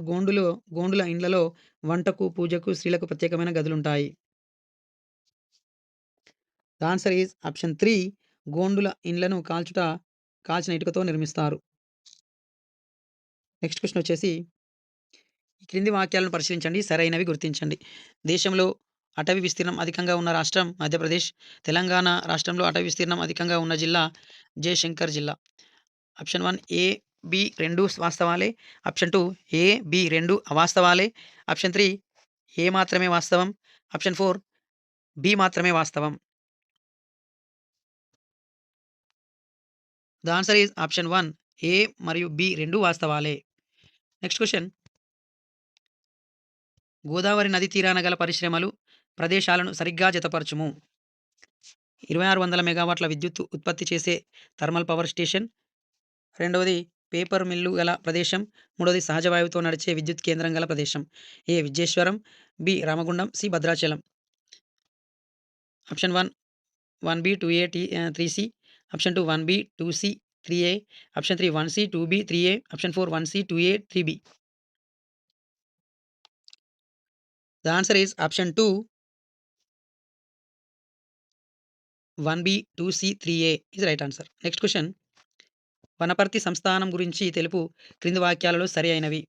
గోండుల ఇండ్లలో వంటకు, పూజకు, స్త్రీలకు ప్రత్యేకమైన గదులుంటాయి. ద ఆన్సర్ ఈజ్ ఆప్షన్ 3 గోండుల ఇండ్లను కాల్చిన ఇటుకతో నిర్మిస్తారు. నెక్స్ట్ క్వెషన్ వచ్చేసి ఈ క్రింది వాక్యాలను పరిశీలించండి, సరైనవి గుర్తించండి. దేశంలో అటవీ విస్తీర్ణం అధికంగా ఉన్న రాష్ట్రం మధ్యప్రదేశ్. తెలంగాణ రాష్ట్రంలో అటవీ విస్తీర్ణం అధికంగా ఉన్న జిల్లా జయశంకర్ జిల్లా. Option 1 A, B 2 వాస్తవాలే. Option 2 A, B 2 అవాస్తవాలే. Option 3 ఏ మాత్రమే వాస్తవం. ఆప్షన్ 4 బి మాత్రమే వాస్తవం. The answer is option 1 A మరియు బి 2 వాస్తవాలే. నెక్స్ట్ క్వెషన్ గోదావరి నది తీరాన గల పరిశ్రమలు, ప్రదేశాలను సరిగ్గా జతపరచుము. 2600 మెగావాట్ల విద్యుత్ ఉత్పత్తి చేసే థర్మల్ పవర్ స్టేషన్. రెండవది పేపర్ మిల్లు గల ప్రదేశం. మూడవది సహజ వాయువుతో నడిచే విద్యుత్ కేంద్రం గల ప్రదేశం. A Vidyeshwaram, B Ramagundam, C Bhadrachalam. Option 1 one B two A 3సి. ఆప్షన్ 2 1బి 2సి 3ఏ. ఆప్షన్ 3 1సి 2బి 3ఏ. ఆప్షన్ 4 1సి 2ఏ 3బి. The answer is option 2 one B two C 3ఏ is right answer. Next question Wanaparthy సంస్థానం గురించి తెలుపు క్రింది వాక్యాలలో సరి అయినవి.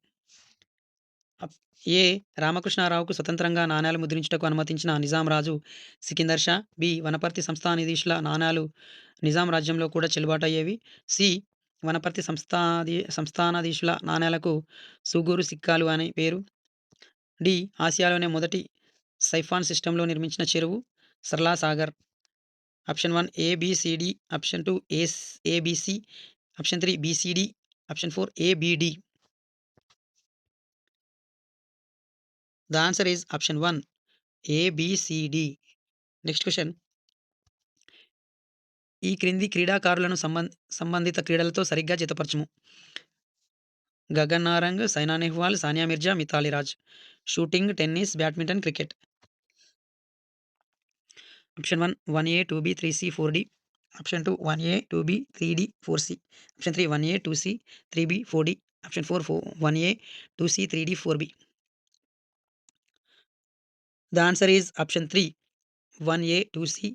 ఏ రామకృష్ణారావుకు స్వతంత్రంగా నాణేలు ముద్రించుటకు అనుమతించిన నిజాం రాజు సికిందర్ షా. బి వనపర్తి సంస్థానాధీశుల నాణేలు నిజాం రాజ్యంలో కూడా చెల్లుబాటు అయ్యేవి. సి వనపర్తి సంస్థానాధీశుల నాణేలకు సూగూరు సిక్కాలు అనే పేరు. డి ఆసియాలోనే మొదటి సైఫాన్ సిస్టంలో నిర్మించిన చెరువు Sarla Sagar. Option 1 A B C D, option 2 ABC, option 3 BCD, option 4 ABD. The answer is option 1 A B C D. Next question ఈ క్రింది క్రీడాకారులను సంబంధిత క్రీడలతో సరిగ్గా జతపరచుము. Gagan Narang, Saina Nehwal, Sania Mirza, Mithali Raj. Shooting, tennis, badminton, cricket. Option 1 1ఏ 2బి 3సి 4డి. ఆప్షన్ 2 1ఏ 2బి 3డి 4సి. ఆప్షన్ 3 1ఏ 2సి 3బి 4డి. ఆప్షన్ 4 1ఏ 2సి 3డి 4బి. ద ఆన్సర్ ఈజ్ ఆప్షన్ 3 1ఏ 2సి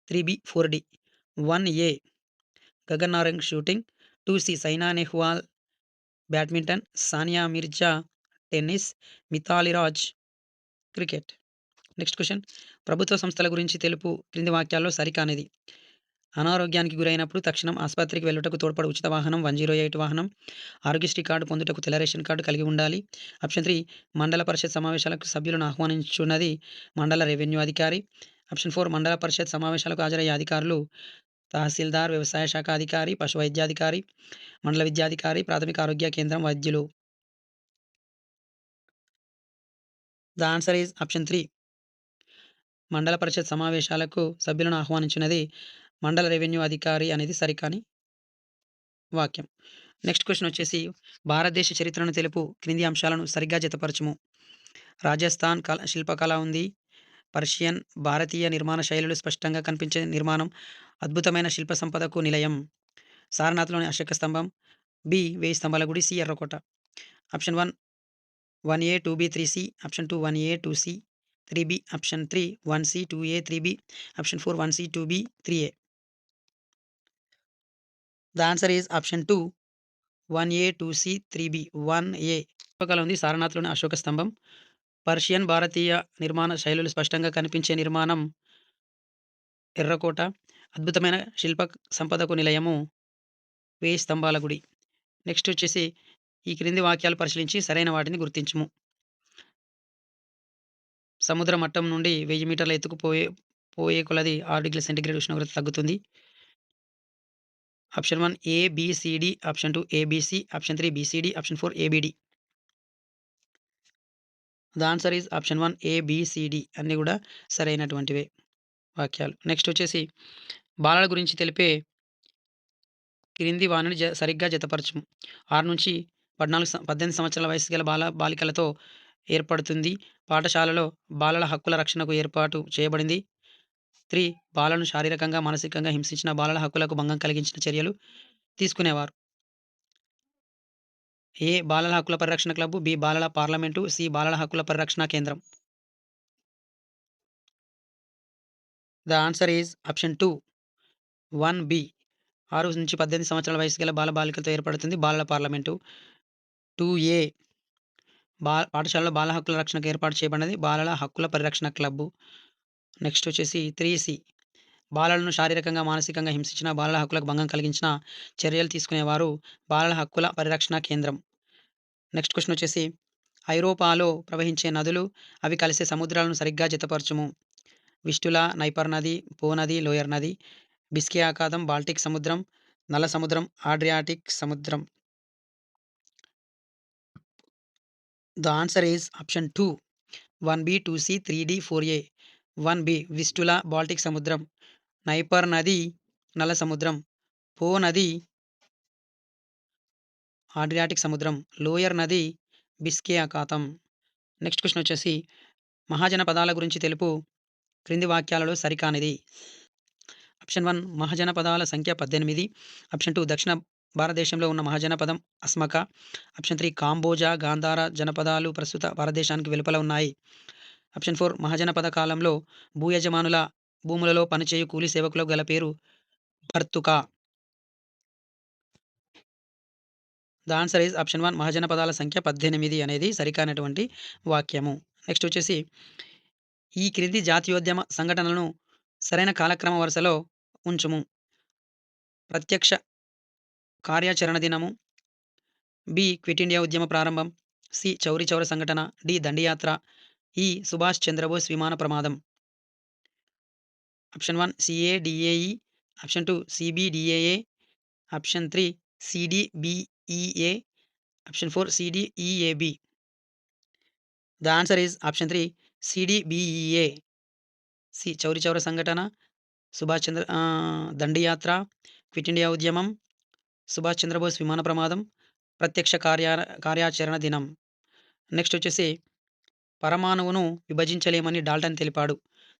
3బి 4డి. 1ఏ గగన్ నారంగ్ షూటింగ్, 2సి Saina Nehwal badminton, Sania Mirza tennis, Mithali Raj cricket. Next question ప్రభుత్వ సంస్థల గురించి తెలుపు క్రింది వాక్యాల్లో సరికానిది. అనారోగ్యానికి గురైనప్పుడు తక్షణం ఆస్పత్రికి వెళ్ళుటకు తోడ్పడు ఉచిత వాహనం 108 వాహనం. ఆరోగ్యశ్రీ కార్డు పొందుటకు తెల్ల రేషన్ కార్డు కలిగి ఉండాలి. ఆప్షన్ 3 మండల పరిషత్ సమావేశాలకు సభ్యులను ఆహ్వానించున్నది మండల రెవెన్యూ అధికారి. ఆప్షన్ 4 మండల పరిషత్ సమావేశాలకు హాజరయ్యే అధికారులు తహసీల్దార్, వ్యవసాయ శాఖ అధికారి, పశు వైద్యాధికారి, మండల విద్యాధికారి, ప్రాథమిక ఆరోగ్య కేంద్రం వైద్యులు. ద ఆన్సర్ ఈజ్ ఆప్షన్ 3 మండల పరిషత్ సమావేశాలకు సభ్యులను ఆహ్వానించినది మండల రెవెన్యూ అధికారి అనేది సరికాని వాక్యం. నెక్స్ట్ క్వెషన్ వచ్చేసి భారతదేశ చరిత్రను తెలుపు క్రింది అంశాలను సరిగ్గా జతపరచుము. రాజస్థాన్ శిల్పకళ ఉంది. పర్షియన్ భారతీయ నిర్మాణ శైలులు స్పష్టంగా కనిపించే నిర్మాణం అద్భుతమైన శిల్ప సంపదకు నిలయం. సారనాథ్లోని అశోక స్తంభం. బి 1000 స్తంభాల గుడి. సి ఎర్రకోట. Option 1 1A 2B 3C. Option 2 1A 2C 3B. Option 3 1C 2A 3B. Option 4 1C 2B 3A. The answer is option 2 1A 2C 3B 1A. శిల్పకళ ఉంది. సారనాథ్లోని అశోక స్తంభం. పర్షియన్ భారతీయ నిర్మాణ శైలులు స్పష్టంగా కనిపించే నిర్మాణం ఎర్రకోట. అద్భుతమైన శిల్ప సంపదకు నిలయము 1000 స్తంభాల గుడి. నెక్స్ట్ వచ్చేసి ఈ క్రింది వాక్యాలు పరిశీలించి సరైన వాటిని గుర్తించుము. సముద్ర మట్టం నుండి 1000 మీటర్ల ఎత్తుకు పోయే కొలది 6 డిగ్రీల సెంటీగ్రేడ్ ఉష్ణోగ్రత తగ్గుతుంది. Option 1 A B C D. Option 2 ABC. Option 3 BCD. Option 4 ABD. The answer is option 1 ABCD. అన్నీ కూడా సరైనటువంటివే వాక్యాలు. నెక్స్ట్ వచ్చేసి బాలల గురించి తెలిపే క్రింది వాణిని సరిగ్గా జతపరచుము. 6-18 సంవత్సరాల వయసు గల బాలికలతో ఏర్పడుతుంది. పాఠశాలలో బాలల హక్కుల రక్షణకు ఏర్పాటు చేయబడింది. 3 బాలలను శారీరకంగా, మానసికంగా హింసించిన బాలల హక్కులకు భంగం కలిగించిన చర్యలు తీసుకునేవారు. ఏ బాలల హక్కుల పరిరక్షణ క్లబ్బు. బి బాలల పార్లమెంటు. సి బాలల హక్కుల పరిరక్షణ కేంద్రం. The answer is option 2 1B 6-18 సంవత్సరాల వయసు గల బాలికలతో ఏర్పడుతుంది బాలల పార్లమెంటు. 2A పాఠశాలలో బాలల హక్కుల రక్షణకు ఏర్పాటు చేయబడినది బాలల హక్కుల పరిరక్షణ క్లబ్బు. నెక్స్ట్ వచ్చేసి 3C బాలలను శారీరకంగా, మానసికంగా హింసించిన, బాలల హక్కులకు భంగం కలిగించిన చర్యలు తీసుకునేవారు బాలల హక్కుల పరిరక్షణ కేంద్రం. నెక్స్ట్ క్వెషన్ వచ్చేసి ఐరోపాలో ప్రవహించే నదులు, అవి కలిసే సముద్రాలను సరిగ్గా జతపరచుము. విస్టులా, నైపర్ నది, పో నది, లోయర్ నది, బిస్కే అఖాతం, బాల్టిక్ సముద్రం, నల్ల సముద్రం, ఆడ్రియాటిక్ సముద్రం. The answer is option 2 1B 2C 3D 4A. 1B Vistula Baltic సముద్రం, నైపర్ నది నల్ల సముద్రం, పో నది ఆడ్రియాటిక్ సముద్రం, లోయర్ నది బిస్కే అఖాతం. నెక్స్ట్ క్వెషన్ వచ్చేసి మహాజనపదాల గురించి తెలుపు క్రింది వాక్యాలలో సరికానిది. ఆప్షన్ 1 మహాజనపదాల సంఖ్య 18. ఆప్షన్ 2 దక్షిణ భారతదేశంలో ఉన్న మహాజనపదం అస్మక. ఆప్షన్ 3 కాంబోజా, గాంధార జనపదాలు ప్రస్తుత భారతదేశానికి వెలుపల ఉన్నాయి. ఆప్షన్ 4 మహాజనపద కాలంలో భూయజమానుల భూములలో పనిచేయు కూలీ సేవకులకు గల పేరు భర్తుక. ద ఆన్సర్ ఈజ్ ఆప్షన్ 1 మహాజనపదాల సంఖ్య 18 అనేది సరికానటువంటి వాక్యము. నెక్స్ట్ వచ్చేసి ఈ క్రింది జాతీయోద్యమ సంఘటనలను సరైన కాలక్రమ వరుసలో ఉంచుము. ప్రత్యక్ష కార్యాచరణ దినము. బి క్విట్ ఇండియా ఉద్యమ ప్రారంభం. సి చౌరీ చౌర సంఘటన. డి దండియాత్ర. ఈ సుభాష్ చంద్రబోస్ విమాన ప్రమాదం. Option 1 CADAE. Option 2 CBDAA. Option 3 CDBEA. Option 4 CDEAB. The answer is option 3 CDBEA. C Chauri Chaura సంఘటన, దండియాత్ర, క్విట్ ఇండియా ఉద్యమం, సుభాష్ చంద్రబోస్ విమాన ప్రమాదం, ప్రత్యక్ష కార్యాచరణ దినం. నెక్స్ట్ వచ్చేసి పరమాణువును విభజించలేమని డాల్టన్ తెలిపాడు.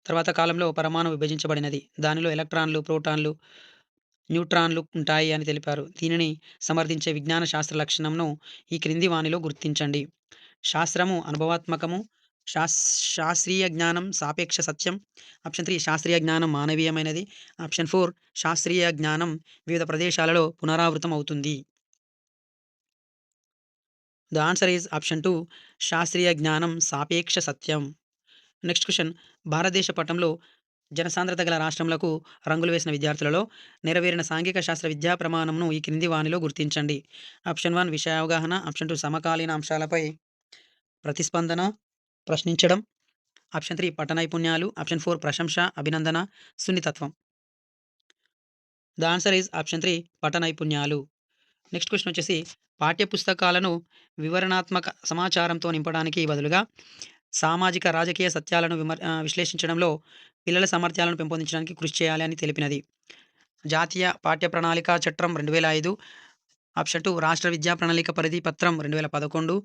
తర్వాత కాలంలో పరమాణువు విభజించబడినది. దానిలో ఎలక్ట్రాన్లు, ప్రోటాన్లు, న్యూట్రాన్లు ఉంటాయి అని తెలిపారు. దీనిని సమర్థించే విజ్ఞాన శాస్త్ర లక్షణంను ఈ క్రింది వానిలో గుర్తించండి. శాస్త్రము అనుభవాత్మకము. శాస్త్రీయ జ్ఞానం సాపేక్ష సత్యం. ఆప్షన్ 3 శాస్త్రీయ జ్ఞానం మానవీయమైనది. ఆప్షన్ 4 శాస్త్రీయ జ్ఞానం వివిధ ప్రదేశాలలో పునరావృతం అవుతుంది. ద ఆన్సర్ ఈజ్ ఆప్షన్ 2 శాస్త్రీయ జ్ఞానం సాపేక్ష సత్యం. నెక్స్ట్ క్వెషన్ భారతదేశ పటంలో జనసాంద్రత గల రాష్ట్రములకు రంగులు వేసిన విద్యార్థులలో నెరవేరిన సాంఘిక శాస్త్ర విద్యా ప్రమాణమును ఈ క్రింది వానిలో గుర్తించండి. ఆప్షన్ 1 విషయ అవగాహన, ఆప్షన్ 2 సమకాలీన అంశాలపై ప్రతిస్పందన, ప్రశ్నించడం, ఆప్షన్ 3 పఠ నైపుణ్యాలు, ఆప్షన్ 4 ప్రశంస, అభినందన, సున్నితత్వం. ద ఆన్సర్ ఈజ్ ఆప్షన్ 3 పఠ నైపుణ్యాలు. నెక్స్ట్ క్వెషన్ వచ్చేసి పాఠ్య పుస్తకాలను వివరణాత్మక సమాచారంతో నింపడానికి బదులుగా సామాజిక, రాజకీయ సత్యాలను విశ్లేషించడంలో పిల్లల సామర్థ్యాలను పెంపొందించడానికి కృషి చేయాలి అని తెలిపినది. జాతీయ పాఠ్య ప్రణాళిక చట్టం 2005, ఆప్షన్ 2 రాష్ట్ర విద్యా ప్రణాళిక పరిధి పత్రం 2011,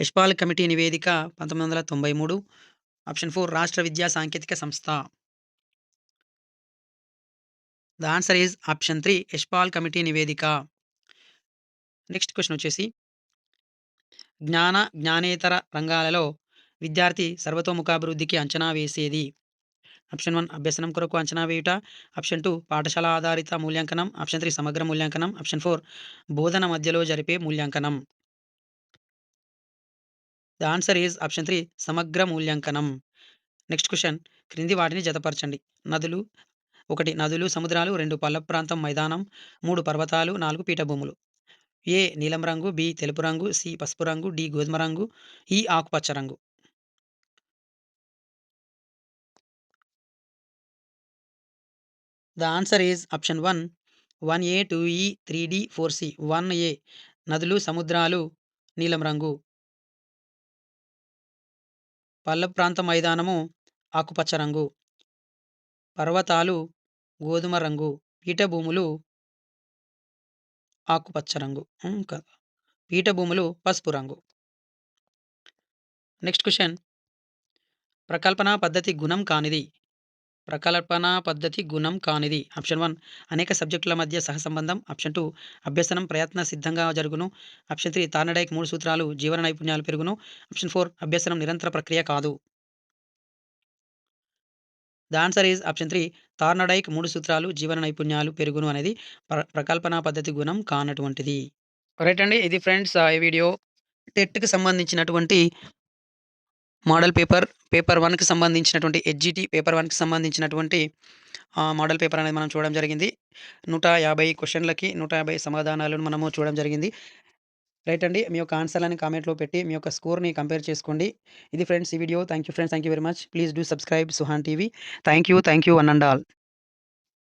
యష్పాల్ కమిటీ నివేదిక 1993, ఆప్షన్ 4 రాష్ట్ర విద్యా సాంకేతిక సంస్థ. The answer is option 3 Yashpal committee నివేదిక. నెక్స్ట్ క్వెషన్ వచ్చేసి జ్ఞానేతర రంగాలలో విద్యార్థి సర్వతోముఖాభివృద్ధికి అంచనా వేసేది. ఆప్షన్ 1 అభ్యసనం కొరకు అంచనా వేయుట, ఆప్షన్ 2 పాఠశాల ఆధారిత మూల్యాంకనం, ఆప్షన్ 3 సమగ్ర మూల్యాంకనం, ఆప్షన్ 4 బోధన మధ్యలో జరిపే మూల్యాంకనం. ద ఆన్సర్ ఈజ్ ఆప్షన్ 3 సమగ్ర మూల్యాంకనం. నెక్స్ట్ క్వెషన్ క్రింది వాటిని జతపరచండి. నదులు 1 నదులు, సముద్రాలు, 2 పల్లపు ప్రాంతం మైదానం, 3 పర్వతాలు, 4 పీఠభూములు. ఏ నీలం రంగు, బి తెలుపు రంగు, సి పసుపు రంగు, డి గోధుమ రంగు, ఈ ఆకుపచ్చ రంగు. The answer is option 1 1A, 2E, 3D, 4C. 1A నదులు, సముద్రాలు నీలం రంగు, పల్లపు ప్రాంత మైదానము ఆకుపచ్చ రంగు, పర్వతాలు గోధుమ రంగు, పీఠభూములు ఆకుపచ్చ రంగు. కాదు, పీఠభూములు పసుపు రంగు. నెక్స్ట్ క్వెషన్ ప్రకల్పన పద్ధతి గుణం కానిది. ప్రకల్పన పద్ధతి గుణం కానిది. ఆప్షన్ 1 అనేక సబ్జెక్టుల మధ్య సహసంబంధం, ఆప్షన్ 2 అభ్యసనం ప్రయత్న సిద్ధంగా జరుగును, ఆప్షన్ 3 తార్నడైక్ 3 సూత్రాలు జీవన నైపుణ్యాలు పెరుగును, ఆప్షన్ 4 అభ్యసనం నిరంతర ప్రక్రియ కాదు. ద ఆన్సర్ ఈజ్ ఆప్షన్ 3 తార్నడైక్ 3 సూత్రాలు జీవన నైపుణ్యాలు పెరుగును అనేది ప్రకల్పన పద్ధతి గుణం కానటువంటిది. రైట్ అండి. ఇది ఫ్రెండ్స్ ఈ వీడియో టెట్‌కి సంబంధించినటువంటి మోడల్ పేపర్ 1కి సంబంధించినటువంటి హెచ్‌జిటి పేపర్ 1కి సంబంధించినటువంటి మోడల్ పేపర్ అనేది మనం చూడడం జరిగింది. 150 క్వెషన్‌లకి 150 సమాధానాలను మనము చూడడం జరిగింది. రైట్ అండి. మీ యొక్క ఆన్సర్‌లని కామెంట్‌లో పెట్టి మీ యొక్క స్కోర్‌ని కంపేర్ చేసుకోండి. ఇది ఫ్రెండ్స్ ఈ video. Thank you friends. Thank you very much. Please do subscribe Suhan TV. Thank you one and all.